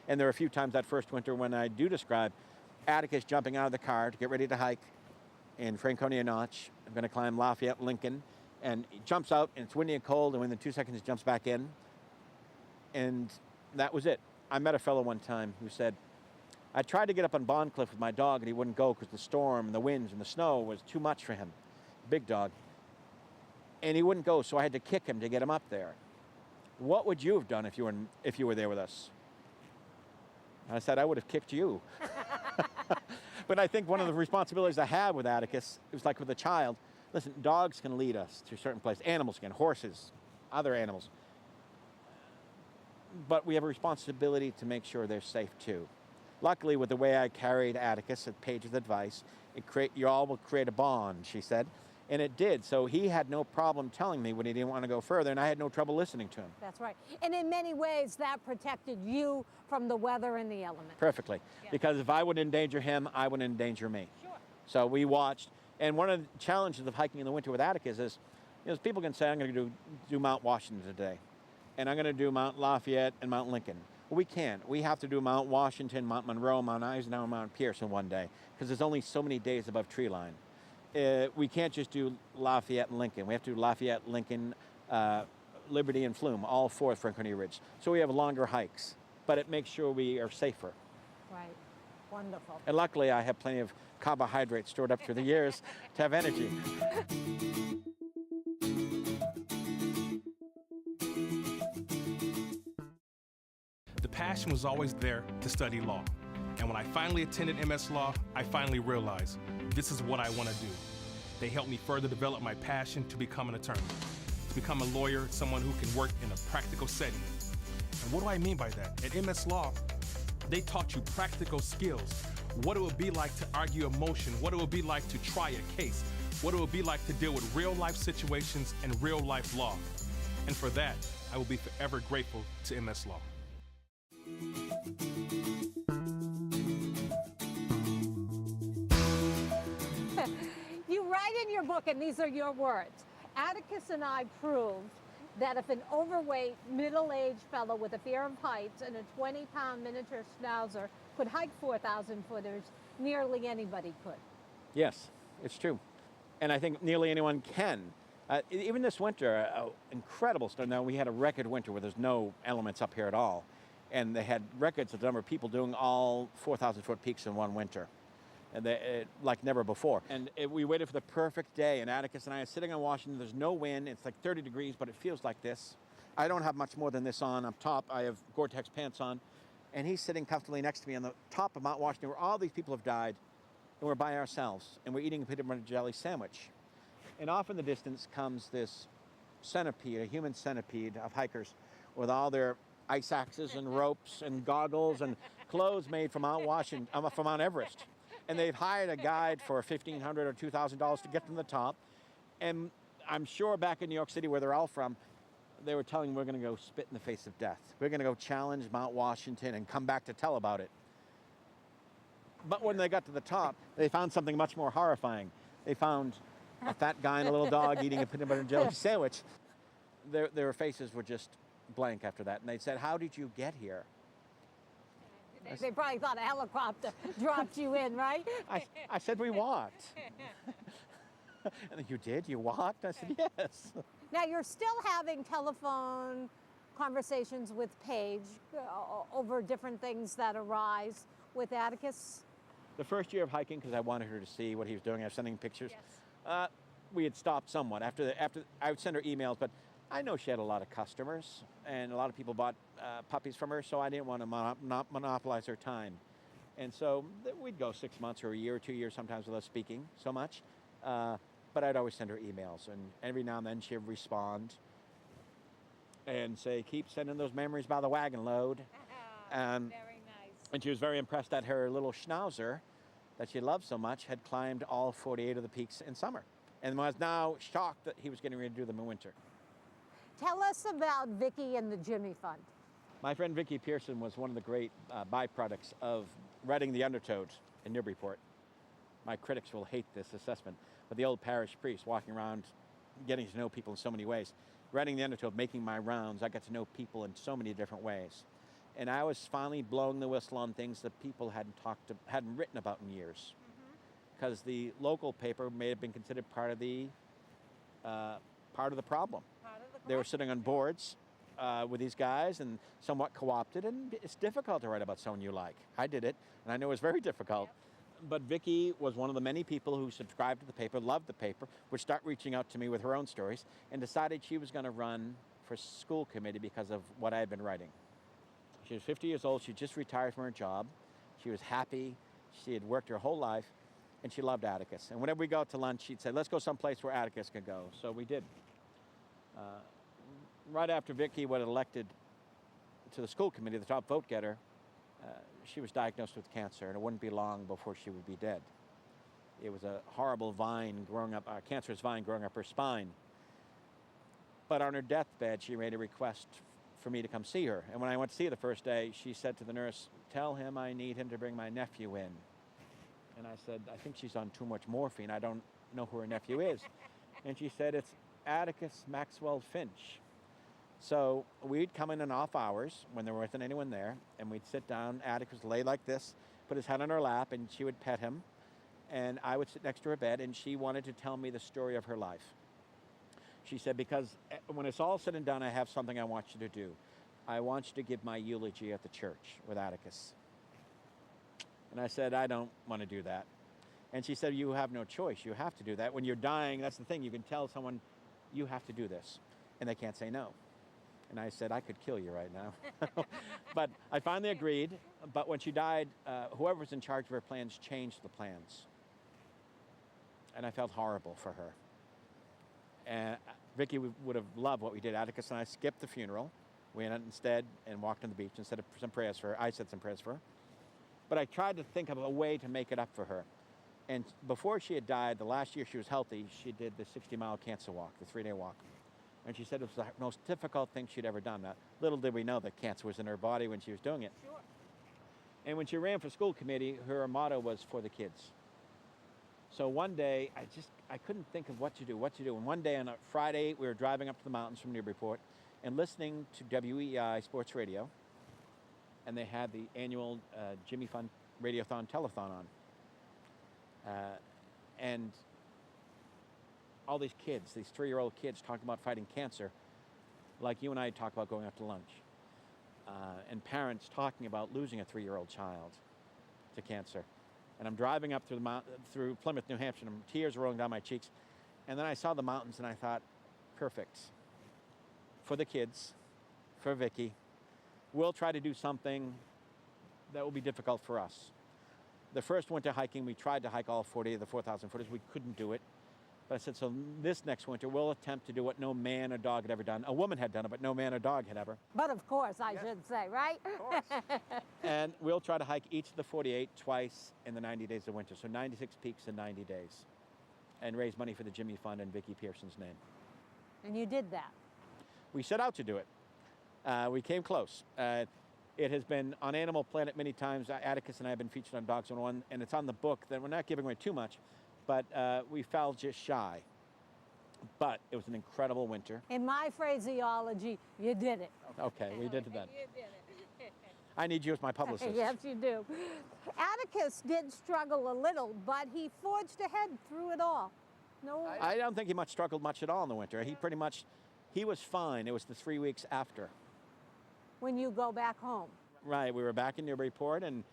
And there were a few times that first winter when I do describe Atticus jumping out of the car to get ready to hike in Franconia Notch. I'm going to climb Lafayette, Lincoln. And he jumps out, and it's windy and cold, and within 2 seconds, he jumps back in. And that was it. I met a fellow one time who said, I tried to get up on Bond Cliff with my dog, and he wouldn't go because the storm and the winds and the snow was too much for him. Big dog. And he wouldn't go, so I had to kick him to get him up there. What would you have done if you were there with us? And I said, I would have kicked you. But I think one of the responsibilities I had with Atticus, it was like with a child. Listen, dogs can lead us to a certain place. Animals can, horses, other animals. But we have a responsibility to make sure they're safe too. Luckily, with the way I carried Atticus at Page's advice, you all will create a bond, she said. And it did. So he had no problem telling me when he didn't want to go further, and I had no trouble listening to him. That's right. And in many ways, that protected you from the weather and the elements. Perfectly. Yeah. Because if I would endanger him, I would endanger me. Sure. So we watched. And one of the challenges of hiking in the winter with Atticus is, people can say, I'm going to do Mount Washington today, and I'm going to do Mount Lafayette and Mount Lincoln. Well, we can't. We have to do Mount Washington, Mount Monroe, Mount Eisenhower, Mount Pearson one day, because there's only so many days above tree line. We can't just do Lafayette and Lincoln. We have to do Lafayette, Lincoln, Liberty, and Flume, all 4 Franconia Ridge. So we have longer hikes, but it makes sure we are safer. Right. Wonderful. And luckily, I have plenty of carbohydrates stored up through the years to have energy. The passion was always there to study law. And when I finally attended MS Law, I finally realized this is what I want to do. They helped me further develop my passion to become an attorney, to become a lawyer, someone who can work in a practical setting. And what do I mean by that? At MS Law, they taught you practical skills, what it would be like to argue a motion, what it would be like to try a case, what it would be like to deal with real-life situations and real-life law. And for that, I will be forever grateful to MS Law. You write in your book, and these are your words, Atticus and I proved that if an overweight, middle-aged fellow with a fear of heights and a 20-pound miniature schnauzer could hike 4,000 footers, nearly anybody could. Yes, it's true. And I think nearly anyone can. Even this winter, incredible stuff. Now, we had a record winter where there's no elements up here at all. And they had records of the number of people doing all 4,000-foot peaks in one winter, and like never before. And we waited for the perfect day, and Atticus and I are sitting on Washington. There's no wind. It's like 30 degrees, but it feels like this. I don't have much more than this on up top. I have Gore-Tex pants on, and he's sitting comfortably next to me on the top of Mount Washington, where all these people have died, and we're by ourselves, and we're eating a peanut butter jelly sandwich. And off in the distance comes this centipede, a human centipede of hikers with all their ice axes and ropes and goggles and clothes made from Mount Washington, from Mount Everest. And they've hired a guide for $1,500 or $2,000 to get them to the top. And I'm sure back in New York City, where they're all from, they were telling them we're going to go spit in the face of death. We're going to go challenge Mount Washington and come back to tell about it. But when they got to the top, they found something much more horrifying. They found a fat guy and a little dog eating a peanut butter and jelly sandwich. Their faces were just blank after that. And they said, "How did you get here?" They probably thought a helicopter dropped you in, right? I said, "We walked." And "You did? You walked?" I said, "Yes." Now, you're still having telephone conversations with Paige over different things that arise with Atticus? The first year of hiking, because I wanted her to see what he was doing, I was sending pictures. Yes. We had stopped somewhat. After I would send her emails, but I know she had a lot of customers, and a lot of people bought puppies from her, so I didn't want to monopolize her time. And so we'd go 6 months or a year or 2 years sometimes without speaking so much. But I'd always send her emails, and every now and then she'd respond and say, "Keep sending those memories by the wagon load." Very nice. And she was very impressed that her little schnauzer that she loved so much had climbed all 48 of the peaks in summer, and was now shocked that he was getting ready to do them in winter. Tell us about Vicky and the Jimmy Fund. My friend Vicky Pearson was one of the great byproducts of writing The Undertow in Newburyport. My critics will hate this assessment, but the old parish priest walking around getting to know people in so many ways. Writing The Undertow, making my rounds, I got to know people in so many different ways. And I was finally blowing the whistle on things that people hadn't written about in years. Because the local paper may have been considered part of the problem. They were sitting on boards with these guys and somewhat co-opted, and it's difficult to write about someone you like. I did it, and I know it was very difficult. Yep. But Vicky was one of the many people who subscribed to the paper, loved the paper, would start reaching out to me with her own stories, and decided she was going to run for school committee because of what I had been writing. She was 50 years old. She just retired from her job. She was happy. She had worked her whole life, and she loved Atticus. And whenever we go out to lunch, she'd say, "Let's go someplace where Atticus could go." So we did. Right after Vicky was elected to the school committee, the top vote getter, she was diagnosed with cancer, and it wouldn't be long before she would be dead. It was a horrible vine growing up, a cancerous vine growing up her spine. But on her deathbed, she made a request for me to come see her. And when I went to see her the first day, she said to the nurse, "Tell him I need him to bring my nephew in." And I said, "I think she's on too much morphine. I don't know who her nephew is." And she said, "It's Atticus Maxwell Finch." So we'd come in off hours when there wasn't anyone there, and we'd sit down. Atticus would lay like this, put his head on her lap, and she would pet him. And I would sit next to her bed, and she wanted to tell me the story of her life. She said, "Because when it's all said and done, I have something I want you to do. I want you to give my eulogy at the church with Atticus." And I said, "I don't want to do that." And she said, "You have no choice. You have to do that. When you're dying, that's the thing. You can tell someone, you have to do this, and they can't say no." And I said, "I could kill you right now." But I finally agreed. But when she died, whoever was in charge of her plans changed the plans. And I felt horrible for her. And Vicky would have loved what we did. Atticus and I skipped the funeral. We went instead and walked on the beach and said some prayers for her. I said some prayers for her. But I tried to think of a way to make it up for her. And before she had died, the last year she was healthy, she did the 60-mile cancer walk, the 3-day walk. And she said it was the most difficult thing she'd ever done. Now, little did we know that cancer was in her body when she was doing it. Sure. And when she ran for school committee, her motto was "for the kids." So one day, I couldn't think of what to do. And one day on a Friday, we were driving up to the mountains from Newburyport and listening to WEI Sports Radio. And they had the annual Jimmy Fund Radiothon Telethon on. And all these kids, these 3-year-old kids talking about fighting cancer, like you and I talk about going out to lunch. And parents talking about losing a 3-year-old child to cancer. And I'm driving up through Plymouth, New Hampshire, and tears rolling down my cheeks. And then I saw the mountains, and I thought, perfect. For the kids, for Vicky, we'll try to do something that will be difficult for us. The first winter hiking, we tried to hike all 40 of the 4,000 footers. We couldn't do it. But I said, so this next winter, we'll attempt to do what no man or dog had ever done. A woman had done it, but no man or dog had ever. But of course, I should say, right? Of course. And we'll try to hike each of the 48 twice in the 90 days of winter. So 96 peaks in 90 days. And raise money for the Jimmy Fund in Vicky Pearson's name. And you did that. We set out to do it. We came close. It has been on Animal Planet many times. Atticus and I have been featured on Dogs 101, and it's on the book that we're not giving away too much, but we fell just shy. But it was an incredible winter. In my phraseology, you did it. Okay, we did that. You did it. I need you as my publicist. Yes, you do. Atticus did struggle a little, but he forged ahead through it all. No. I don't think he struggled much at all in the winter. He was fine. It was the 3 weeks after. When you go back home. Right, we were back in Newburyport, and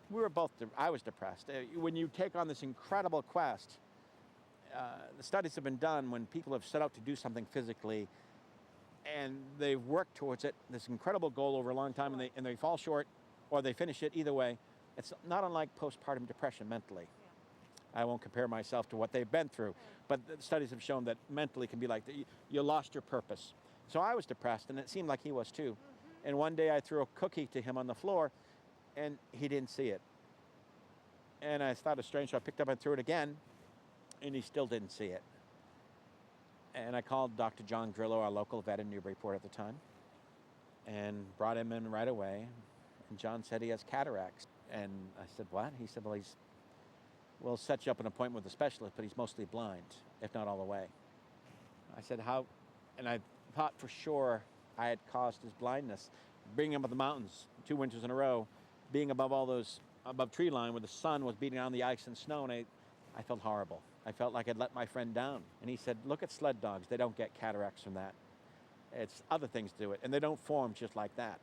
we were both, I was depressed. When you take on this incredible quest, the studies have been done when people have set out to do something physically, and they've worked towards it, this incredible goal over a long time, and they fall short, or they finish it, either way. It's not unlike postpartum depression mentally. I won't compare myself to what they've been through, but the studies have shown that mentally can be like that. You lost your purpose. So I was depressed, and it seemed like he was too. And one day I threw a cookie to him on the floor, and he didn't see it. And I thought it was strange, so I picked up and threw it again, and he still didn't see it. And I called Dr. John Grillo, our local vet in Newburyport at the time, and brought him in right away. And John said he has cataracts. And I said, what? He said, well, we'll set you up an appointment with a specialist, but he's mostly blind, if not all the way. I said, how? And I thought for sure I had caused his blindness. Bringing him up the mountains 2 winters in a row, being above tree line where the sun was beating on the ice and snow, and I felt horrible. I felt like I'd let my friend down. And he said, look at sled dogs. They don't get cataracts from that. It's other things do it, and they don't form just like that.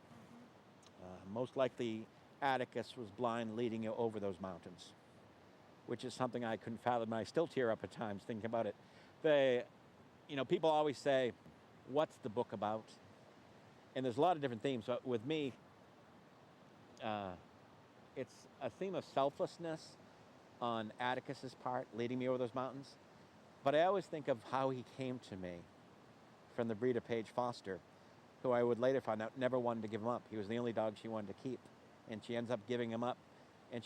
Most likely, Atticus was blind leading you over those mountains, which is something I couldn't fathom. I still tear up at times thinking about it. People always say, what's the book about? And there's a lot of different themes, but with me, it's a theme of selflessness on Atticus's part, leading me over those mountains. But I always think of how he came to me from the breed of Paige Foster, who I would later find out never wanted to give him up. He was the only dog she wanted to keep, and she ends up giving him up. And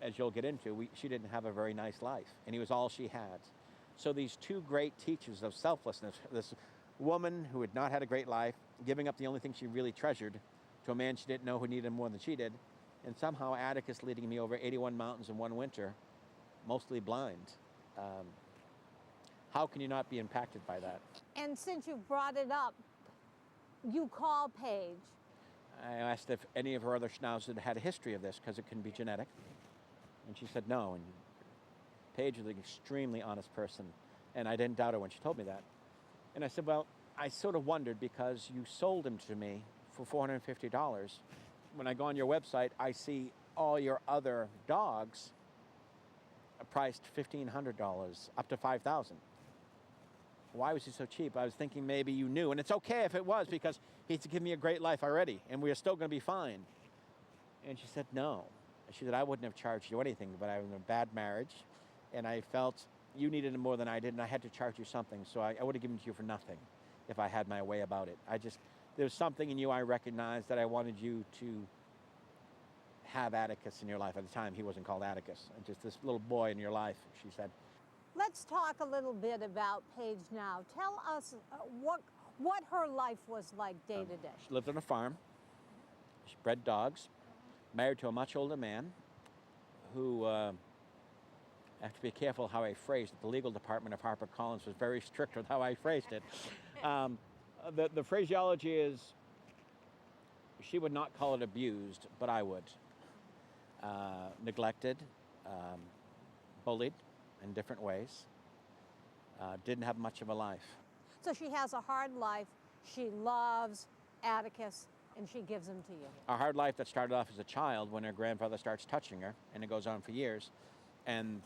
as you'll get into, she didn't have a very nice life, and he was all she had. So these two great teachers of selflessness, this woman who had not had a great life, giving up the only thing she really treasured to a man she didn't know who needed him more than she did, and somehow Atticus leading me over 81 mountains in one winter, mostly blind. How can you not be impacted by that? And since you brought it up, you call Paige. I asked if any of her other schnauzers had a history of this, because it can be genetic. And she said no. And Paige was an extremely honest person, and I didn't doubt her when she told me that. And I said, well, I sort of wondered, because you sold him to me for $450. When I go on your website, I see all your other dogs priced $1,500, up to $5,000. Why was he so cheap? I was thinking maybe you knew, and it's okay if it was, because he's given me a great life already, and we are still going to be fine. And she said, no. She said, I wouldn't have charged you anything, but I was in a bad marriage, and I felt you needed it more than I did, and I had to charge you something, so I would have given it to you for nothing if I had my way about it. There was something in you I recognized that I wanted you to have Atticus in your life. At the time, he wasn't called Atticus, and just this little boy in your life, she said. Let's talk a little bit about Paige now. Tell us what her life was like day to day. She lived on a farm. She bred dogs, married to a much older man who, I have to be careful how I phrased it. The legal department of HarperCollins was very strict with how I phrased it. The phraseology is, she would not call it abused, but I would. Neglected, bullied in different ways, didn't have much of a life. So she has a hard life. She loves Atticus, and she gives him to you. A hard life that started off as a child when her grandfather starts touching her, and it goes on for years. And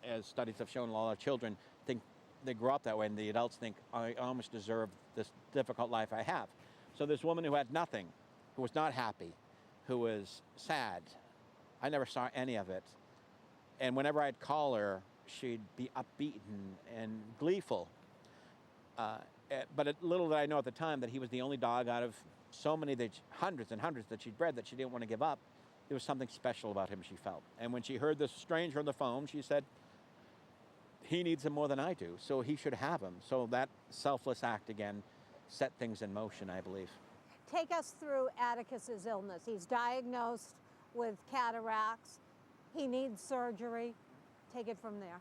as studies have shown, a lot of children think they grow up that way, and the adults think, I almost deserve this difficult life I have. So this woman who had nothing, who was not happy, who was sad, I never saw any of it. And whenever I'd call her, she'd be upbeat and gleeful. But little did I know at the time that he was the only dog out of so many, hundreds and hundreds that she'd bred, that she didn't want to give up. There was something special about him, she felt. And when she heard this stranger on the phone, she said, he needs him more than I do, so he should have him. So that selfless act again set things in motion, I believe. Take us through Atticus's illness. He's diagnosed with cataracts. He needs surgery. Take it from there.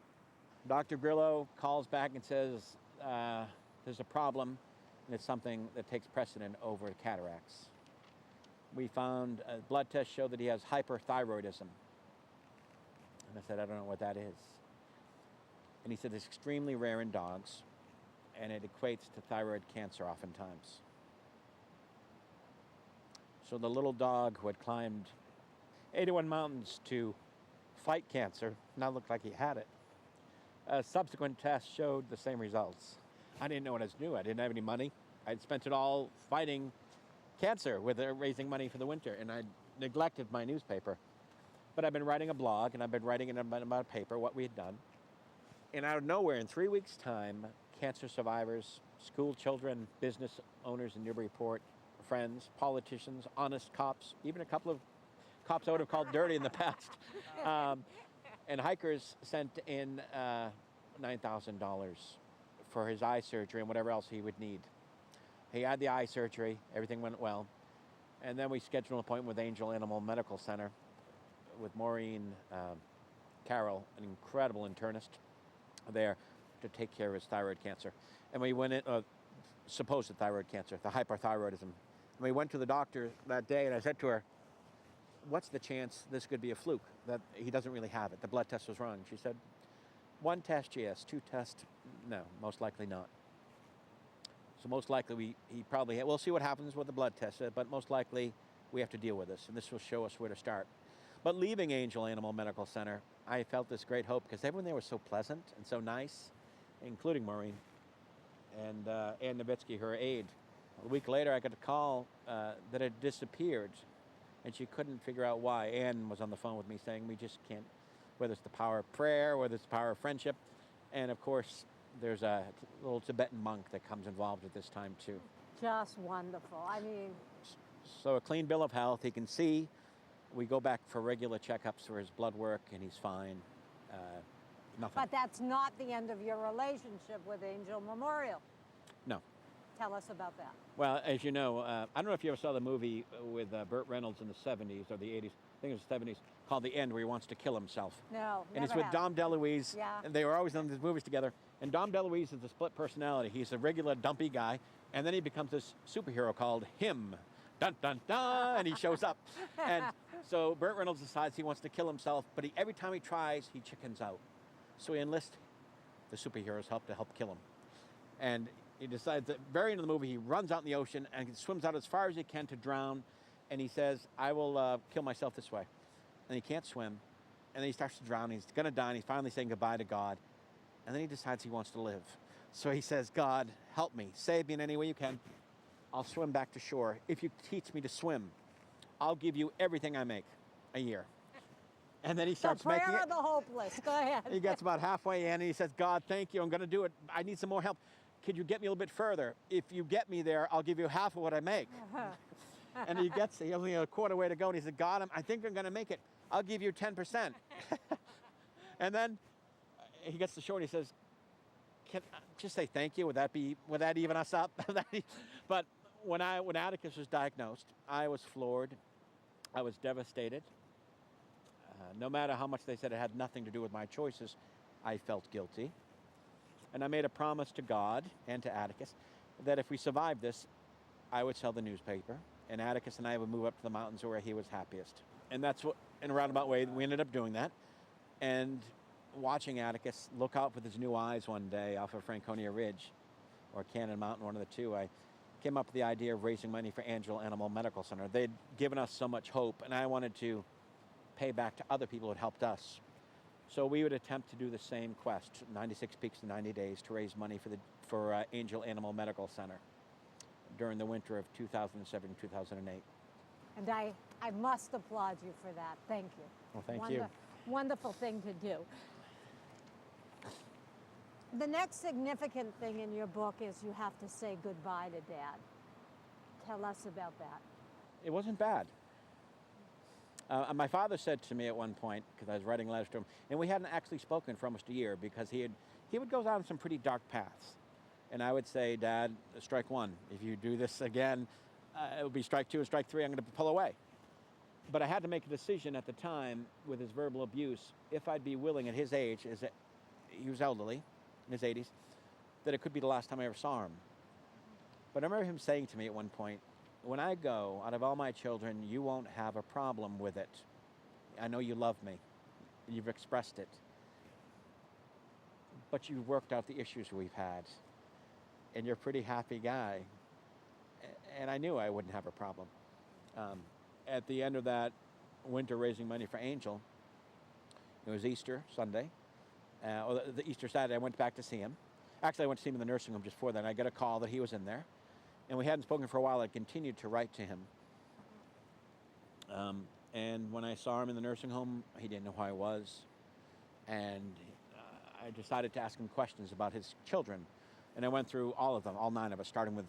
Dr. Grillo calls back and says, there's a problem, and it's something that takes precedent over cataracts. We found a blood test showed that he has hyperthyroidism. And I said, I don't know what that is. And he said it's extremely rare in dogs, and it equates to thyroid cancer oftentimes. So the little dog who had climbed 81 mountains to fight cancer now looked like he had it. A subsequent test showed the same results. I didn't know what I was doing. I didn't have any money. I'd spent it all fighting cancer with raising money for the winter, and I neglected my newspaper. But I've been writing a blog, and I've been writing about a paper, what we had done. And out of nowhere, in 3 weeks' time, cancer survivors, school children, business owners in Newburyport, friends, politicians, honest cops, even a couple of cops I would have called dirty in the past, and hikers sent in $9,000 for his eye surgery and whatever else he would need. He had the eye surgery, everything went well, and then we scheduled an appointment with Angel Animal Medical Center with Maureen Carroll, an incredible internist there to take care of his thyroid cancer. And we went in, supposed thyroid cancer, the hyperthyroidism. And we went to the doctor that day, and I said to her, what's the chance this could be a fluke, that he doesn't really have it? The blood test was wrong. She said, 1 test, yes. 2 tests, no, most likely not. So most likely he probably, we'll see what happens with the blood test, but most likely we have to deal with this, and this will show us where to start. But leaving Angel Animal Medical Center, I felt this great hope, because everyone there was so pleasant and so nice, including Maureen and Ann Nowitzki, her aide. A week later, I got a call that had disappeared, and she couldn't figure out why. Ann was on the phone with me saying, we just can't, whether it's the power of prayer, whether it's the power of friendship. And of course, there's a little Tibetan monk that comes involved at this time too. Just wonderful. I mean, so a clean bill of health. He can see We go back for regular checkups for his blood work, and he's fine. Nothing. But that's not the end of your relationship with Angel Memorial. No. Tell us about that. Well, as you know, I don't know if you ever saw the movie with Burt Reynolds in the 70s or the 80s, I think it was the 70s, called The End, where he wants to kill himself. No, And it's never with have. Dom DeLuise. Yeah. And they were always in these movies together. And Dom DeLuise is a split personality. He's a regular dumpy guy, and then he becomes this superhero called Him. Dun, dun, dun, and he shows up. And so Burt Reynolds decides he wants to kill himself, but every time he tries, he chickens out. So he enlists the superhero's help to help kill him. And he decides at the very end of the movie, he runs out in the ocean and he swims out as far as he can to drown. And he says, I will kill myself this way. And he can't swim. And then he starts to drown. He's going to die. And he's finally saying goodbye to God. And then he decides he wants to live. So he says, God, help me. Save me in any way you can. I'll swim back to shore. If you teach me to swim, I'll give you everything I make a year. And then he starts making it. The prayer of the hopeless. Go ahead. He gets about halfway in and he says, God, thank you. I'm going to do it. I need some more help. Could you get me a little bit further? If you get me there, I'll give you half of what I make. And he only a quarter way to go. And he said, God, I think I'm going to make it. I'll give you 10%. And then he gets to shore and he says, can I just say thank you? Would that even us up? But when Atticus was diagnosed, I was floored. I was devastated. No matter how much they said it had nothing to do with my choices, I felt guilty. And I made a promise to God and to Atticus that if we survived this, I would sell the newspaper, and Atticus and I would move up to the mountains where he was happiest. And that's what, in a roundabout way, we ended up doing that. And watching Atticus look out with his new eyes one day off of Franconia Ridge, or Cannon Mountain, one of the two, I came up with the idea of raising money for Angel Animal Medical Center. They'd given us so much hope, and I wanted to pay back to other people who had helped us. So we would attempt to do the same quest, 96 Peaks in 90 Days, to raise money for Angel Animal Medical Center during the winter of 2007-2008. And I must applaud you for that. Thank you. Well, thank you. Wonderful thing to do. The next significant thing in your book is you have to say goodbye to Dad. Tell us about that. It wasn't bad. My father said to me at one point, because I was writing letters to him, and we hadn't actually spoken for almost a year, because he would go down some pretty dark paths. And I would say, Dad, strike one. If you do this again, it will be strike two and strike three. I'm going to pull away. But I had to make a decision at the time with his verbal abuse, if I'd be willing at his age, he was elderly, in his 80s, that it could be the last time I ever saw him. But I remember him saying to me at one point, when I go, out of all my children, you won't have a problem with it. I know you love me. You've expressed it. But you've worked out the issues we've had. And you're a pretty happy guy. And I knew I wouldn't have a problem. At the end of that winter raising money for Angel, it was Easter Sunday, or the Easter Saturday, I went back to see him. Actually, I went to see him in the nursing home just before that. I got a call that he was in there. And we hadn't spoken for a while. I continued to write to him. And when I saw him in the nursing home, he didn't know who I was. And I decided to ask him questions about his children. And I went through all of them, all 9 of us, starting with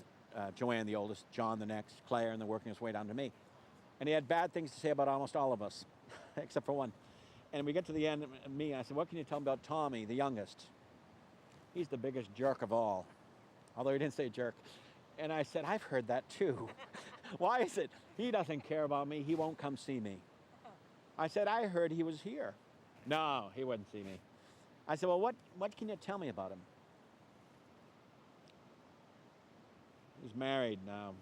Joanne, the oldest, John, the next, Claire, and then working his way down to me. And he had bad things to say about almost all of us, except for one. And we get to the end, me, I said, what can you tell me about Tommy, the youngest? He's the biggest jerk of all. Although he didn't say jerk. And I said, I've heard that too. Why is it? He doesn't care about me. He won't come see me. I said, I heard he was here. No, he wouldn't see me. I said, well, what can you tell me about him? He's married now.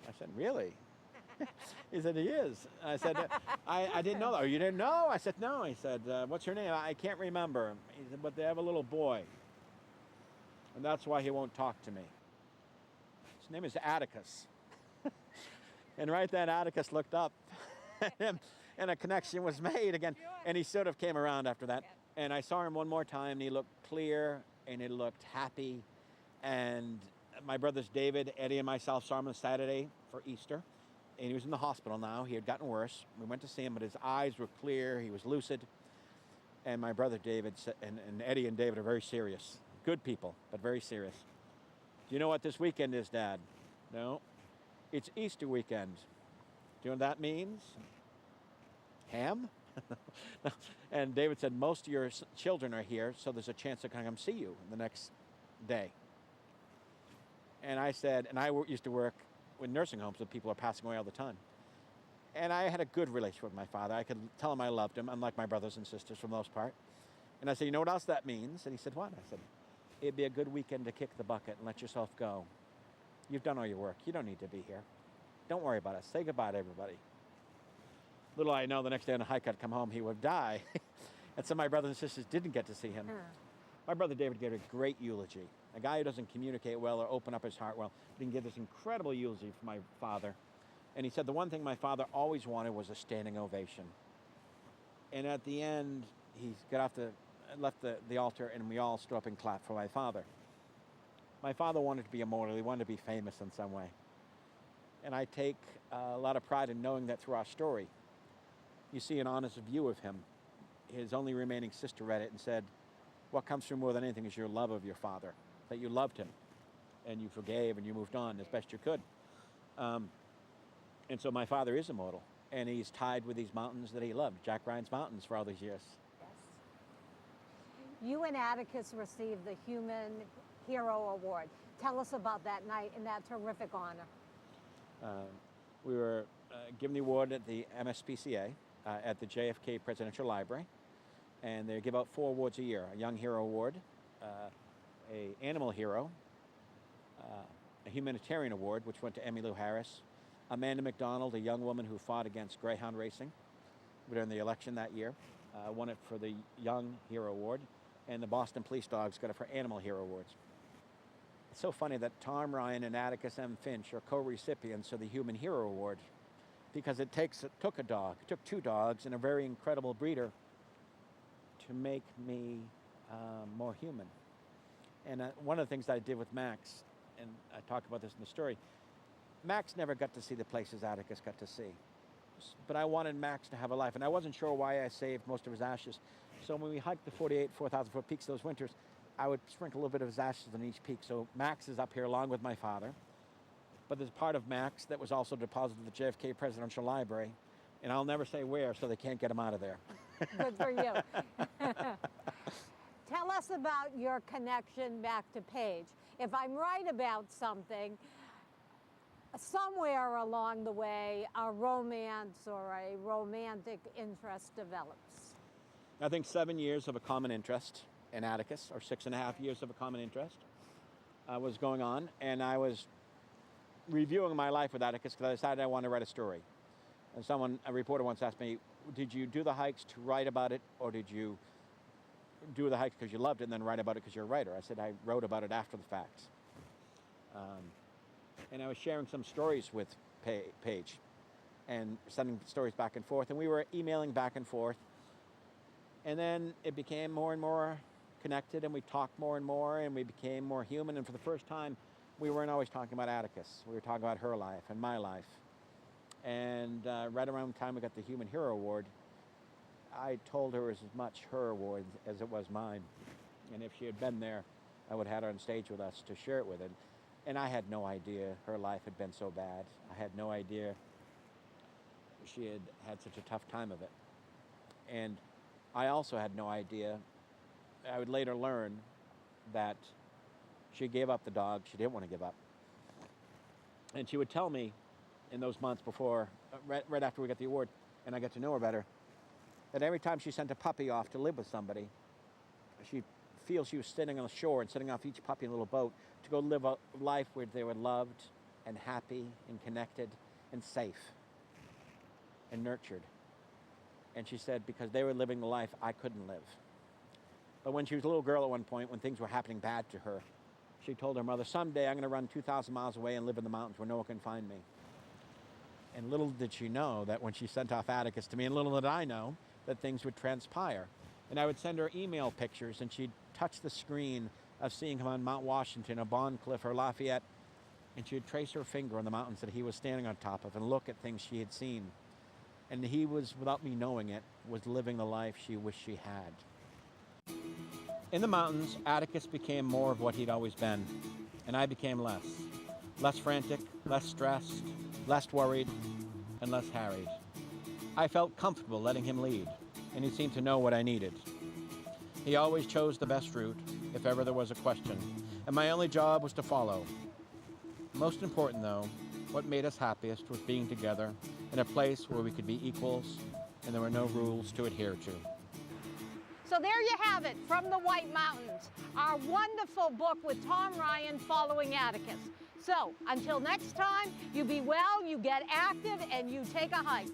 I said, really? He said, he is. I said, I didn't know that. Oh, you didn't know? I said, no. He said, what's your name? I can't remember. He said, but they have a little boy. And that's why he won't talk to me. His name is Atticus. And right then, Atticus looked up, and a connection was made again. And he sort of came around after that. And I saw him one more time, and he looked clear, and he looked happy. And my brothers David, Eddie, and myself saw him on Saturday for Easter. And he was in the hospital now. He had gotten worse. We went to see him, but his eyes were clear. He was lucid. And my brother David and Eddie and David are very serious. Good people, but very serious. Do you know what this weekend is, Dad? No. It's Easter weekend. Do you know what that means? Ham? And David said, most of your children are here, so there's a chance they're going to come see you the next day. And I said, and I used to work in nursing homes with people who are passing away all the time. And I had a good relationship with my father. I could tell him I loved him, unlike my brothers and sisters for the most part. And I said, you know what else that means? And he said, what? I said, it'd be a good weekend to kick the bucket and let yourself go. You've done all your work. You don't need to be here. Don't worry about us. Say goodbye to everybody. Little I know, the next day on a hike I'd come home, he would die. And some of my brothers and sisters didn't get to see him. My brother David gave a great eulogy. A guy who doesn't communicate well or open up his heart well, but he can give this incredible eulogy for my father. And he said the one thing my father always wanted was a standing ovation. And at the end, he left the altar, and we all stood up and clapped for my father. My father wanted to be immortal. He wanted to be famous in some way. And I take a lot of pride in knowing that through our story. You see an honest view of him. His only remaining sister read it and said, what comes through more than anything is your love of your father, that you loved him, and you forgave, and you moved on as best you could. And so my father is immortal, and he's tied with these mountains that he loved, Jack Ryan's Mountains, for all these years. Yes. You and Atticus received the Human Hero Award. Tell us about that night and that terrific honor. We were given the award at the MSPCA at the JFK Presidential Library, and they give out 4 awards a year: a Young Hero Award, a Animal Hero, a Humanitarian Award, which went to Emmylou Harris, Amanda McDonald, a young woman who fought against Greyhound racing during the election that year, won it for the Young Hero Award, and the Boston Police Dogs got it for Animal Hero Awards. It's so funny that Tom Ryan and Atticus M. Finch are co-recipients of the Human Hero Award, because it took 2 dogs and a very incredible breeder to make me more human. And one of the things that I did with Max, and I talk about this in the story, Max never got to see the places Atticus got to see. But I wanted Max to have a life, and I wasn't sure why I saved most of his ashes. So when we hiked the 4,000-foot peaks those winters, I would sprinkle a little bit of his ashes on each peak. So Max is up here along with my father. But there's part of Max that was also deposited at the JFK Presidential Library, and I'll never say where, so they can't get him out of there. Good for you. Tell us about your connection back to Paige. If I'm right about something, somewhere along the way, a romance or a romantic interest develops. I think 7 years of a common interest in Atticus, or 6.5 years of a common interest was going on, and I was reviewing my life with Atticus because I decided I wanted to write a story. And a reporter once asked me, did you do the hikes to write about it, or did you do the hikes because you loved it and then write about it because you're a writer? I said I wrote about it after the fact. And I was sharing some stories with Paige and sending stories back and forth, and we were emailing back and forth. And then it became more and more connected, and we talked more and more, and we became more human. And for the first time, we weren't always talking about Atticus. We were talking about her life and my life. And right around the time we got the Human Hero Award, I told her it was as much her award as it was mine. And if she had been there, I would have had her on stage with us to share it with her. And I had no idea her life had been so bad. I had no idea she had had such a tough time of it. And I also had no idea, I would later learn that she gave up the dog she didn't want to give up. And she would tell me in those months before, right after we got the award, and I got to know her better, that every time she sent a puppy off to live with somebody, she'd feel she was sitting on the shore and sitting off each puppy in a little boat to go live a life where they were loved and happy and connected and safe and nurtured. And she said, because they were living the life I couldn't live. But when she was a little girl at one point, when things were happening bad to her, she told her mother, someday I'm going to run 2,000 miles away and live in the mountains where no one can find me. And little did she know that when she sent off Atticus to me, and little did I know, that things would transpire. And I would send her email pictures, and she'd touch the screen of seeing him on Mount Washington, or Bond Cliff, or Lafayette, and she'd trace her finger on the mountains that he was standing on top of and look at things she had seen. And he was, without me knowing it, was living the life she wished she had. In the mountains, Atticus became more of what he'd always been, and I became less. Less frantic, less stressed, less worried, and less harried. I felt comfortable letting him lead, and he seemed to know what I needed. He always chose the best route, if ever there was a question, and my only job was to follow. Most important, though, what made us happiest was being together in a place where we could be equals and there were no rules to adhere to. So there you have it, From the White Mountains, our wonderful book with Tom Ryan following Atticus. So until next time, you be well, you get active, and you take a hike.